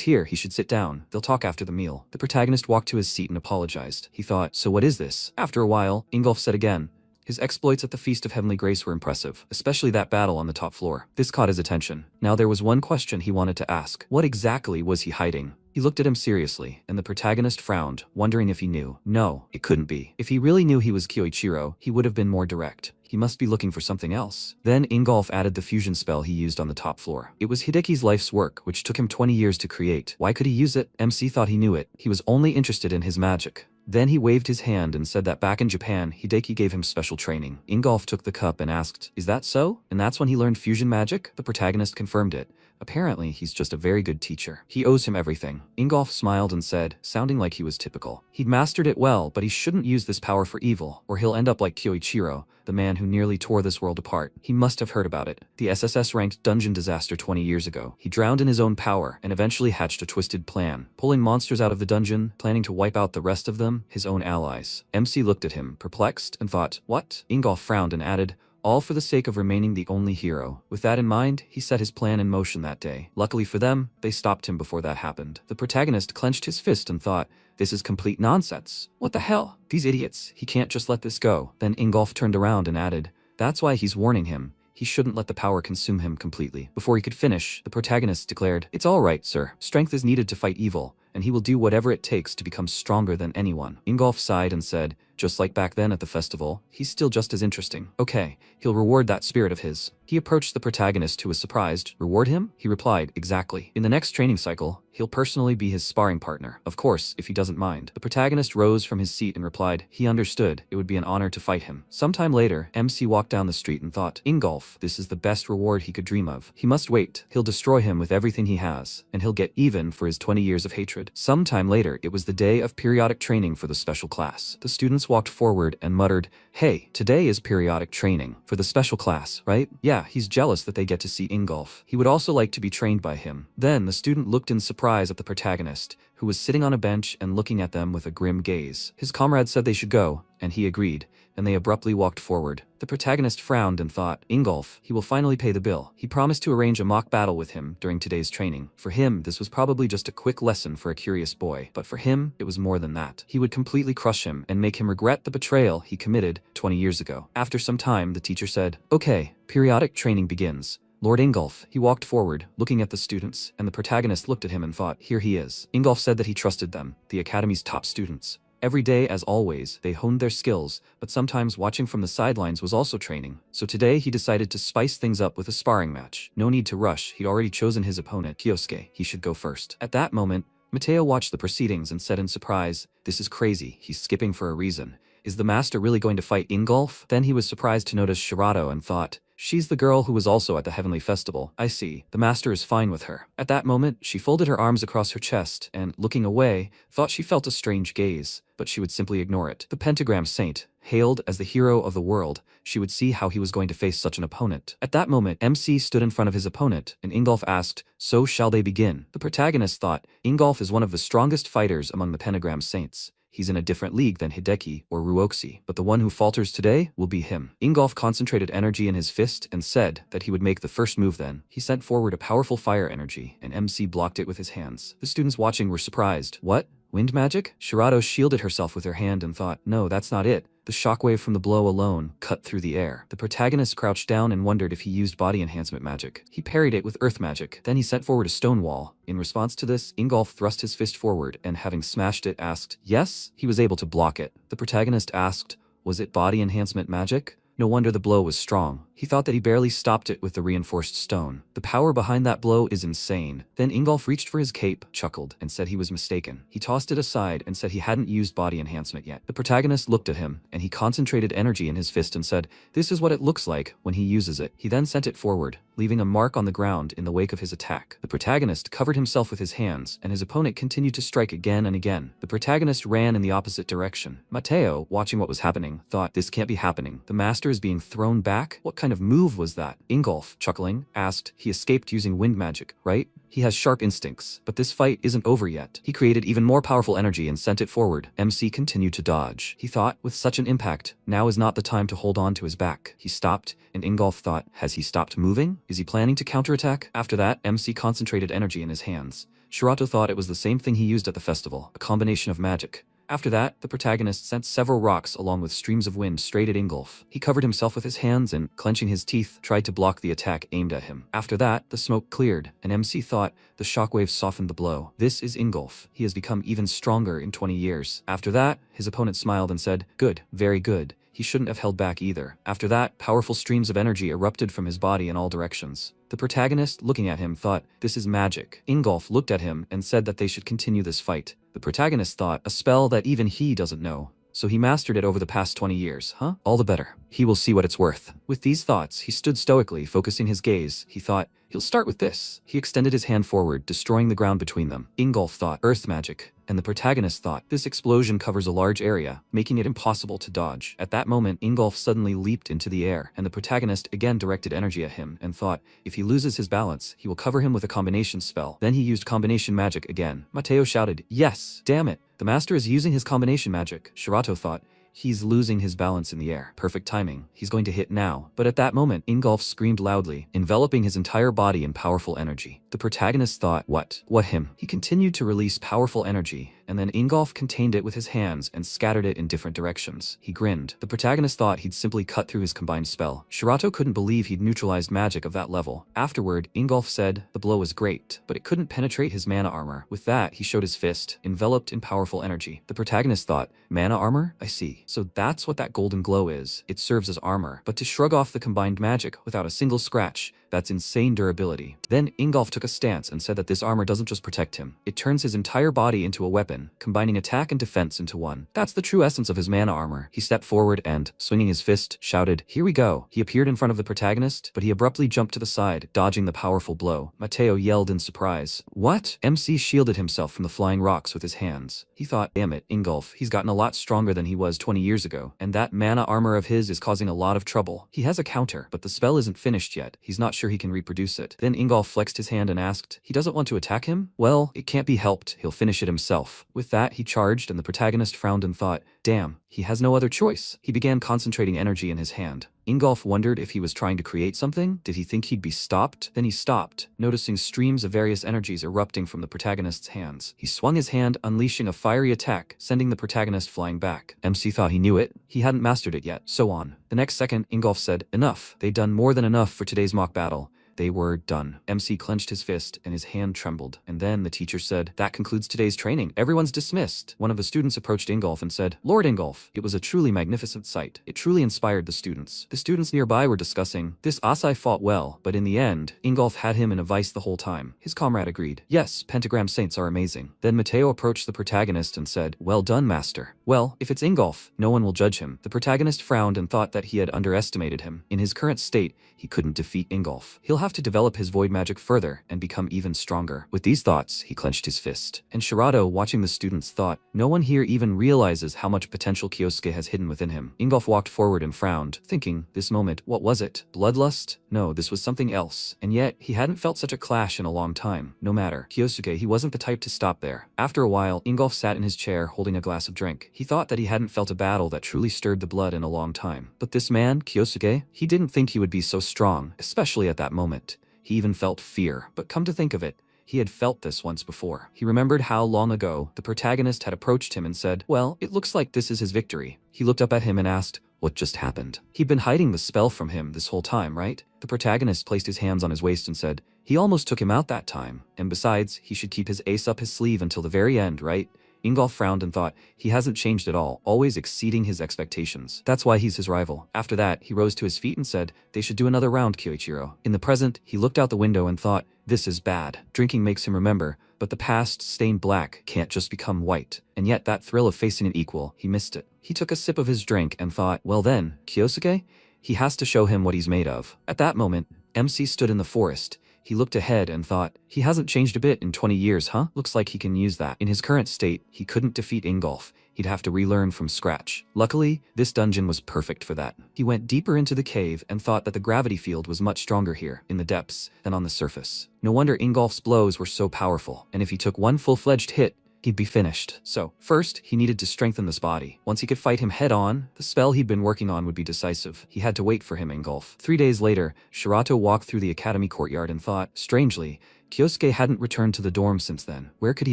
Speaker 1: here, he should sit down. They'll talk after the meal. The protagonist walked to his seat and apologized. He thought, so what is this? After a while, Ingolf said again, his exploits at the Feast of Heavenly Grace were impressive, especially that battle on the top floor. This caught his attention. Now there was one question he wanted to ask. What exactly was he hiding? He looked at him seriously, and the protagonist frowned, wondering if he knew. No, it couldn't be. If he really knew he was Kyoichiro, he would have been more direct. He must be looking for something else. Then Ingolf added the fusion spell he used on the top floor. It was Hideki's life's work, which took him 20 years to create. Why could he use it? MC thought he knew it. He was only interested in his magic. Then he waved his hand and said that back in Japan, Hideki gave him special training. Ingolf took the cup and asked, is that so? And that's when he learned fusion magic? The protagonist confirmed it. Apparently, he's just a very good teacher. He owes him everything. Ingolf smiled and said, sounding like he was typical. He'd mastered it well, but he shouldn't use this power for evil, or he'll end up like Kyoichiro, the man who nearly tore this world apart. He must have heard about it. The SSS-ranked dungeon disaster 20 years ago. He drowned in his own power, and eventually hatched a twisted plan, pulling monsters out of the dungeon, planning to wipe out the rest of them, his own allies. MC looked at him, perplexed, and thought, what? Ingolf frowned and added, all for the sake of remaining the only hero. With that in mind, he set his plan in motion that day. Luckily for them, they stopped him before that happened. The protagonist clenched his fist and thought, this is complete nonsense. What the hell? These idiots. He can't just let this go. Then Ingolf turned around and added, that's why he's warning him. He shouldn't let the power consume him completely. Before he could finish, the protagonist declared, it's all right, sir. Strength is needed to fight evil, and he will do whatever it takes to become stronger than anyone. Ingolf sighed and said, just like back then at the festival, he's still just as interesting. Okay, he'll reward that spirit of his. He approached the protagonist, who was surprised. Reward him? He replied, exactly. In the next training cycle, he'll personally be his sparring partner. Of course, if he doesn't mind. The protagonist rose from his seat and replied, he understood. It would be an honor to fight him. Sometime later, MC walked down the street and thought, Ingolf, this is the best reward he could dream of. He must wait. He'll destroy him with everything he has, and he'll get even for his 20 years of hatred. Sometime later, it was the day of periodic training for the special class. The students walked forward and muttered, hey, today is periodic training for the special class, right? Yeah, he's jealous that they get to see Ingolf. He would also like to be trained by him. Then the student looked in surprise at the protagonist, who was sitting on a bench and looking at them with a grim gaze. His comrade said they should go, and he agreed, and they abruptly walked forward. The protagonist frowned and thought, Ingolf, he will finally pay the bill. He promised to arrange a mock battle with him during today's training. For him, this was probably just a quick lesson for a curious boy, but for him, it was more than that. He would completely crush him and make him regret the betrayal he committed 20 years ago. After some time, the teacher said, okay, periodic training begins. Lord Ingolf, he walked forward, looking at the students, and the protagonist looked at him and thought, here he is. Ingolf said that he trusted them, the academy's top students. Every day, as always, they honed their skills, but sometimes watching from the sidelines was also training. So today, he decided to spice things up with a sparring match. No need to rush, he'd already chosen his opponent, Kyosuke. He should go first. At that moment, Mateo watched the proceedings and said in surprise, this is crazy, he's skipping for a reason. Is the master really going to fight Ingolf? Then he was surprised to notice Shirato and thought, she's the girl who was also at the Heavenly Festival. I see. The master is fine with her. At that moment, she folded her arms across her chest and, looking away, thought she felt a strange gaze, but she would simply ignore it. The pentagram saint, hailed as the hero of the world, she would see how he was going to face such an opponent. At that moment, MC stood in front of his opponent, and Ingolf asked, so shall they begin? The protagonist thought, Ingolf is one of the strongest fighters among the pentagram saints. He's in a different league than Hideki or Ruoxi, but the one who falters today will be him. Ingolf concentrated energy in his fist and said that he would make the first move then. He sent forward a powerful fire energy, and MC blocked it with his hands. The students watching were surprised. What? Wind magic? Shirato shielded herself with her hand and thought, no, that's not it. The shockwave from the blow alone cut through the air. The protagonist crouched down and wondered if he used body enhancement magic. He parried it with earth magic. Then he sent forward a stone wall. In response to this, Ingolf thrust his fist forward and, having smashed it, asked, yes? He was able to block it. The protagonist asked, was it body enhancement magic? No wonder the blow was strong. He thought that he barely stopped it with the reinforced stone. The power behind that blow is insane. Then Ingolf reached for his cape, chuckled, and said he was mistaken. He tossed it aside and said he hadn't used body enhancement yet. The protagonist looked at him, and he concentrated energy in his fist and said, "This is what it looks like when he uses it." He then sent it forward, leaving a mark on the ground in the wake of his attack. The protagonist covered himself with his hands, and his opponent continued to strike again and again. The protagonist ran in the opposite direction. Mateo, watching what was happening, thought, "This can't be happening. The master is being thrown back? What kind of move was that?" Ingolf, chuckling, asked, "He escaped using wind magic, right? He has sharp instincts, but this fight isn't over yet." He created even more powerful energy and sent it forward. MC continued to dodge. He thought, with such an impact, now is not the time to hold on to his back. He stopped, and Ingolf thought, has he stopped moving? Is he planning to counterattack? After that, MC concentrated energy in his hands. Shirato thought it was the same thing he used at the festival, a combination of magic. After that, the protagonist sent several rocks along with streams of wind straight at Ingolf. He covered himself with his hands and, clenching his teeth, tried to block the attack aimed at him. After that, the smoke cleared, and MC thought the shockwave softened the blow. This is Ingolf. He has become even stronger in 20 years. After that, his opponent smiled and said, "Good, very good. He shouldn't have held back either." After that, powerful streams of energy erupted from his body in all directions. The protagonist, looking at him, thought, "This is magic." Ingolf looked at him and said that they should continue this fight. The protagonist thought, a spell that even he doesn't know. So he mastered it over the past 20 years, huh? All the better. He will see what it's worth. With these thoughts, he stood stoically, focusing his gaze. He thought, he'll start with this. He extended his hand forward, destroying the ground between them. Ingolf thought, earth magic. And the protagonist thought, this explosion covers a large area, making it impossible to dodge. At that moment, Ingolf suddenly leaped into the air, and the protagonist again directed energy at him and thought, if he loses his balance, he will cover him with a combination spell. Then he used combination magic again. Mateo shouted, yes, damn it. The master is using his combination magic. Shirato thought, he's losing his balance in the air. Perfect timing. He's going to hit now. But at that moment, Ingolf screamed loudly, enveloping his entire body in powerful energy. The protagonist thought, what? What him? He continued to release powerful energy, and then Ingolf contained it with his hands and scattered it in different directions. He grinned. The protagonist thought he'd simply cut through his combined spell. Shirato couldn't believe he'd neutralized magic of that level. Afterward, Ingolf said, the blow was great, but it couldn't penetrate his mana armor. With that, he showed his fist, enveloped in powerful energy. The protagonist thought, mana armor? I see. So that's what that golden glow is. It serves as armor, but to shrug off the combined magic without a single scratch, that's insane durability. Then Ingolf took a stance and said that this armor doesn't just protect him, it turns his entire body into a weapon, combining attack and defense into one. That's the true essence of his mana armor. He stepped forward and, swinging his fist, shouted, here we go. He appeared in front of the protagonist, but he abruptly jumped to the side, dodging the powerful blow. Mateo yelled in surprise. What? MC shielded himself from the flying rocks with his hands. He thought, damn it, Ingolf, he's gotten a lot stronger than he was 20 years ago, and that mana armor of his is causing a lot of trouble. He has a counter, but the spell isn't finished yet. He's not sure he can reproduce it. Then Ingolf flexed his hand and asked, he doesn't want to attack him? Well, it can't be helped. He'll finish it himself. With that, he charged, and the protagonist frowned and thought, damn, he has no other choice. He began concentrating energy in his hand. Ingolf wondered if he was trying to create something. Did he think he'd be stopped? Then he stopped, noticing streams of various energies erupting from the protagonist's hands. He swung his hand, unleashing a fiery attack, sending the protagonist flying back. MC thought he knew it. He hadn't mastered it yet. So on. The next second, Ingolf said, enough. They'd done more than enough for today's mock battle. They were done. MC clenched his fist and his hand trembled. And then the teacher said, that concludes today's training. Everyone's dismissed. One of the students approached Ingolf and said, Lord Ingolf, it was a truly magnificent sight. It truly inspired the students. The students nearby were discussing, this Asai fought well, but in the end, Ingolf had him in a vice the whole time. His comrade agreed. Yes, pentagram saints are amazing. Then Mateo approached the protagonist and said, well done, master. Well, if it's Ingolf, no one will judge him. The protagonist frowned and thought that he had underestimated him. In his current state, he couldn't defeat Ingolf. He'll have to develop his void magic further and become even stronger. With these thoughts, he clenched his fist. And Shirato, watching the students, thought, no one here even realizes how much potential Kyosuke has hidden within him. Ingolf walked forward and frowned, thinking, this moment, what was it? Bloodlust? No, this was something else. And yet, he hadn't felt such a clash in a long time. No matter. Kyosuke, he wasn't the type to stop there. After a while, Ingolf sat in his chair holding a glass of drink. He thought that he hadn't felt a battle that truly stirred the blood in a long time. But this man, Kyosuke, he didn't think he would be so strong, especially at that moment. He even felt fear, but come to think of it, he had felt this once before. He remembered how long ago the protagonist had approached him and said, well, it looks like this is his victory. He looked up at him and asked, what just happened? He'd been hiding the spell from him this whole time, right? The protagonist placed his hands on his waist and said, he almost took him out that time. And besides, he should keep his ace up his sleeve until the very end, right? Ingolf frowned and thought, he hasn't changed at all, always exceeding his expectations. That's why he's his rival. After that, he rose to his feet and said, they should do another round, Kyoichiro. In the present, he looked out the window and thought, this is bad. Drinking makes him remember, but the past, stained black, can't just become white. And yet that thrill of facing an equal, he missed it. He took a sip of his drink and thought, well then, Kyosuke? He has to show him what he's made of. At that moment, MC stood in the forest. He looked ahead and thought, he hasn't changed a bit in 20 years, huh? Looks like he can use that. In his current state, he couldn't defeat Ingolf. He'd have to relearn from scratch. Luckily, this dungeon was perfect for that. He went deeper into the cave and thought that the gravity field was much stronger here, in the depths, than on the surface. No wonder Ingolf's blows were so powerful, and if he took one full-fledged hit, he'd be finished. So, first, he needed to strengthen this body. Once he could fight him head-on, the spell he'd been working on would be decisive. He had to wait for him, Ingolf. 3 days later, Shirato walked through the academy courtyard and thought, strangely, Kyosuke hadn't returned to the dorm since then. Where could he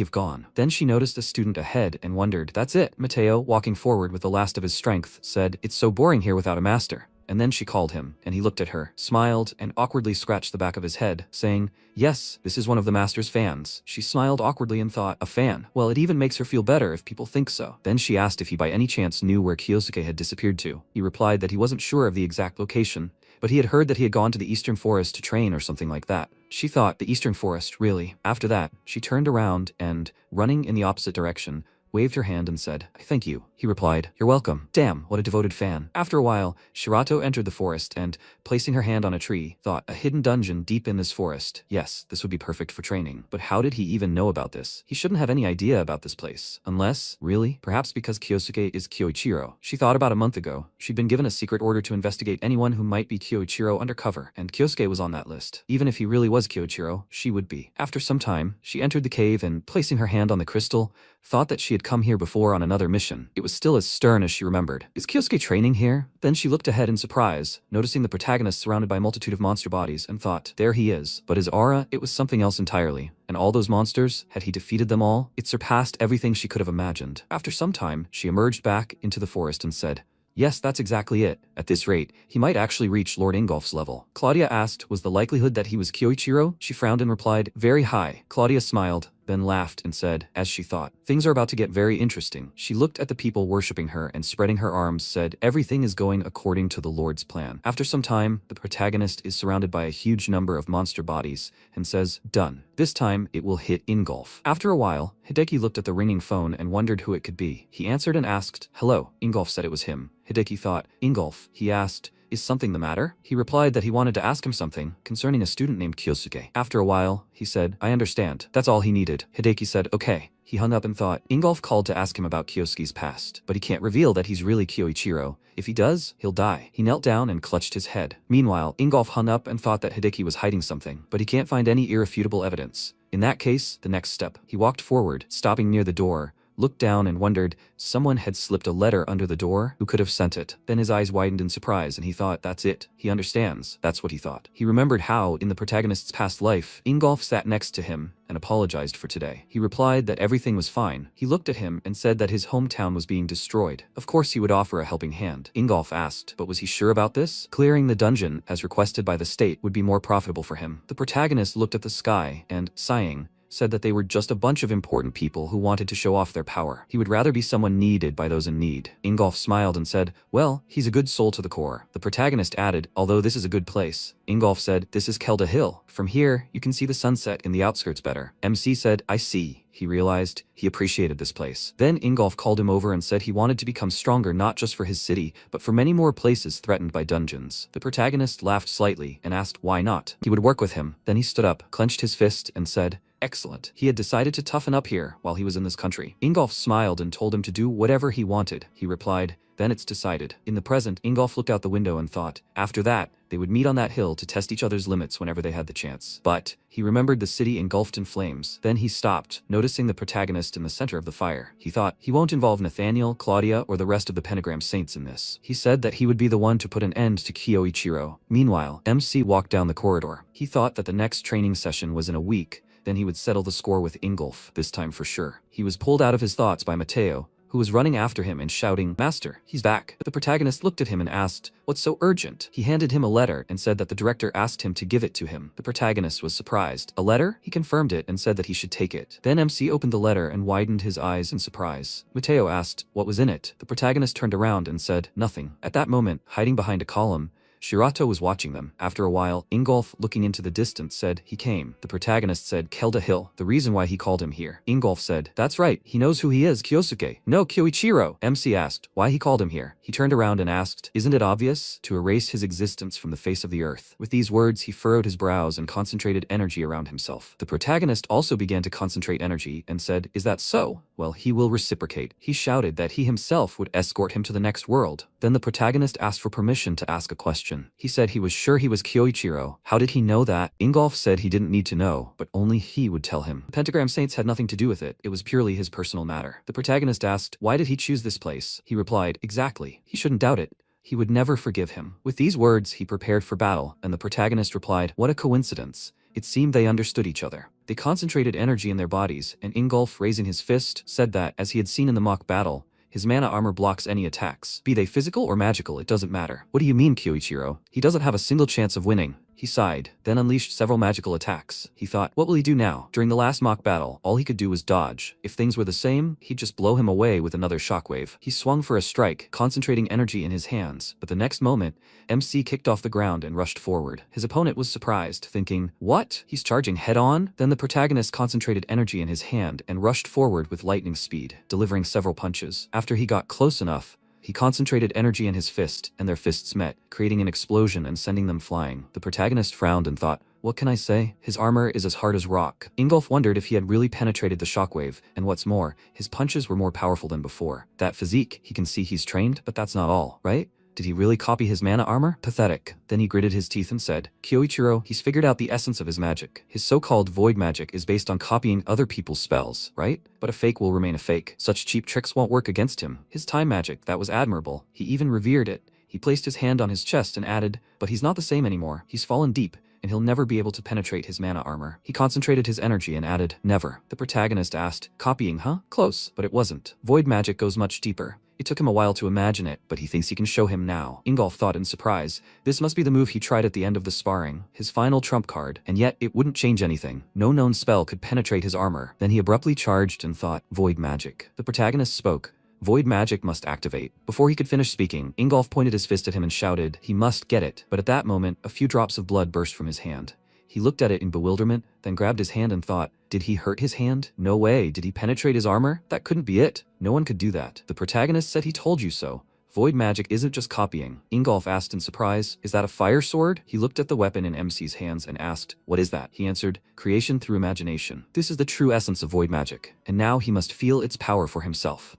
Speaker 1: have gone? Then she noticed a student ahead and wondered, that's it. Mateo, walking forward with the last of his strength, said, it's so boring here without a master. And then she called him, and he looked at her, smiled, and awkwardly scratched the back of his head, saying, yes, this is one of the master's fans. She smiled awkwardly and thought, a fan? Well, it even makes her feel better if people think so. Then she asked if he by any chance knew where Kyosuke had disappeared to. He replied that he wasn't sure of the exact location, but he had heard that he had gone to the Eastern Forest to train or something like that. She thought, the Eastern Forest, really? After that, she turned around and, running in the opposite direction, waved her hand and said, thank you. He replied, you're welcome. Damn, what a devoted fan. After a while, Shirato entered the forest and, placing her hand on a tree, thought, a hidden dungeon deep in this forest. Yes, this would be perfect for training. But how did he even know about this? He shouldn't have any idea about this place. Unless, really? Perhaps because Kyosuke is Kyoichiro. She thought about a month ago, she'd been given a secret order to investigate anyone who might be Kyoichiro undercover, and Kyosuke was on that list. Even if he really was Kyoichiro, she would be. After some time, she entered the cave and, placing her hand on the crystal, thought that she had come here before on another mission. It was still as stern as she remembered. Is Kyosuke training here? Then she looked ahead in surprise, noticing the protagonist surrounded by a multitude of monster bodies, and thought, there he is. But his aura, it was something else entirely. And all those monsters, had he defeated them all? It surpassed everything she could have imagined. After some time, she emerged back into the forest and said, yes, that's exactly it. At this rate, he might actually reach Lord Ingolf's level. Claudia asked, was the likelihood that he was Kyoichiro? She frowned and replied, very high. Claudia smiled, then laughed and said, as she thought, things are about to get very interesting. She looked at the people worshipping her and spreading her arms said, everything is going according to the Lord's plan. After some time, the protagonist is surrounded by a huge number of monster bodies and says, done. This time, it will hit Ingolf. After a while, Hideki looked at the ringing phone and wondered who it could be. He answered and asked, hello. Ingolf said it was him. Hideki thought, Ingolf, he asked, is something the matter? He replied that he wanted to ask him something concerning a student named Kyosuke. After a while, he said, I understand. That's all he needed. Hideki said, okay. He hung up and thought, Ingolf called to ask him about Kyosuke's past, but he can't reveal that he's really Kyoichiro. If he does, he'll die. He knelt down and clutched his head. Meanwhile, Ingolf hung up and thought that Hideki was hiding something, but he can't find any irrefutable evidence. In that case, the next step. He walked forward, stopping near the door, looked down and wondered, someone had slipped a letter under the door? Who could have sent it? Then his eyes widened in surprise and he thought, that's it. He understands. That's what he thought. He remembered how, in the protagonist's past life, Ingolf sat next to him and apologized for today. He replied that everything was fine. He looked at him and said that his hometown was being destroyed. Of course he would offer a helping hand. Ingolf asked, but was he sure about this? Clearing the dungeon, as requested by the state, would be more profitable for him. The protagonist looked at the sky and, sighing, said that they were just a bunch of important people who wanted to show off their power. He would rather be someone needed by those in need. Ingolf smiled and said, well, he's a good soul to the core. The protagonist added, although this is a good place. Ingolf said, this is Kelda Hill. From here, you can see the sunset in the outskirts better. MC said, I see. He realized he appreciated this place. Then Ingolf called him over and said he wanted to become stronger not just for his city, but for many more places threatened by dungeons. The protagonist laughed slightly and asked why not. He would work with him. Then he stood up, clenched his fist, and said, excellent. He had decided to toughen up here while he was in this country. Ingolf smiled and told him to do whatever he wanted. He replied, then it's decided. In the present, Ingolf looked out the window and thought, after that, they would meet on that hill to test each other's limits whenever they had the chance. But he remembered the city engulfed in flames. Then he stopped, noticing the protagonist in the center of the fire. He thought, he won't involve Nathaniel, Claudia, or the rest of the pentagram saints in this. He said that he would be the one to put an end to Kyoichiro. Meanwhile, MC walked down the corridor. He thought that the next training session was in a week. Then he would settle the score with Ingolf, this time for sure. He was pulled out of his thoughts by Mateo, who was running after him and shouting, "Master, he's back." The protagonist looked at him and asked, "What's so urgent?" He handed him a letter and said that the director asked him to give it to him. The protagonist was surprised. "A letter?" He confirmed it and said that he should take it. Then MC opened the letter and widened his eyes in surprise. Mateo asked, "What was in it?" The protagonist turned around and said, "Nothing." At that moment, hiding behind a column, Shirato was watching them. After a while, Ingolf, looking into the distance, said, "He came." The protagonist said, "Kelda Hill, the reason why he called him here." Ingolf said, "That's right, he knows who he is, Kyosuke." "No, Kyoichiro." MC asked, "Why he called him here?" He turned around and asked, "Isn't it obvious? To erase his existence from the face of the earth." With these words, he furrowed his brows and concentrated energy around himself. The protagonist also began to concentrate energy and said, "Is that so? Well, he will reciprocate." He shouted that he himself would escort him to the next world. Then the protagonist asked for permission to ask a question. He said he was sure he was Kyoichiro. How did he know that? Ingolf said he didn't need to know, but only he would tell him. The Pentagram Saints had nothing to do with it. It was purely his personal matter. The protagonist asked, "Why did he choose this place?" He replied, "Exactly. He shouldn't doubt it. He would never forgive him." With these words, he prepared for battle, and the protagonist replied, "What a coincidence." It seemed they understood each other. They concentrated energy in their bodies, and Ingolf, raising his fist, said that, as he had seen in the mock battle, his mana armor blocks any attacks. Be they physical or magical, it doesn't matter. "What do you mean, Kyoichiro? He doesn't have a single chance of winning." He sighed, then unleashed several magical attacks. He thought, what will he do now? During the last mock battle, all he could do was dodge. If things were the same, he'd just blow him away with another shockwave. He swung for a strike, concentrating energy in his hands, but the next moment, MC kicked off the ground and rushed forward. His opponent was surprised, thinking, "What? He's charging head-on?" Then the protagonist concentrated energy in his hand and rushed forward with lightning speed, delivering several punches. After he got close enough, he concentrated energy in his fist, and their fists met, creating an explosion and sending them flying. The protagonist frowned and thought, what can I say? His armor is as hard as rock. Ingolf wondered if he had really penetrated the shockwave, and what's more, his punches were more powerful than before. That physique, he can see he's trained, but that's not all, right? Did he really copy his mana armor? Pathetic. Then he gritted his teeth and said, "Kyoichiro, he's figured out the essence of his magic. His so-called void magic is based on copying other people's spells, right? But a fake will remain a fake. Such cheap tricks won't work against him. His time magic, that was admirable. He even revered it." He placed his hand on his chest and added, "But he's not the same anymore. He's fallen deep, and he'll never be able to penetrate his mana armor." He concentrated his energy and added, "Never." The protagonist asked, "Copying, huh?" "Close, but it wasn't. Void magic goes much deeper. It took him a while to imagine it, but he thinks he can show him now." Ingolf thought in surprise. This must be the move he tried at the end of the sparring, his final trump card, and yet it wouldn't change anything. No known spell could penetrate his armor. Then he abruptly charged and thought, "Void magic." The protagonist spoke. "Void magic must activate." Before he could finish speaking, Ingolf pointed his fist at him and shouted, "He must get it." But at that moment, a few drops of blood burst from his hand. He looked at it in bewilderment, then grabbed his hand and thought, did he hurt his hand? No way. Did he penetrate his armor? That couldn't be it. No one could do that. The protagonist said he told you so. Void magic isn't just copying. Ingolf asked in surprise, "Is that a fire sword?" He looked at the weapon in MC's hands and asked, "What is that?" He answered, "Creation through imagination." This is the true essence of void magic, and now he must feel its power for himself.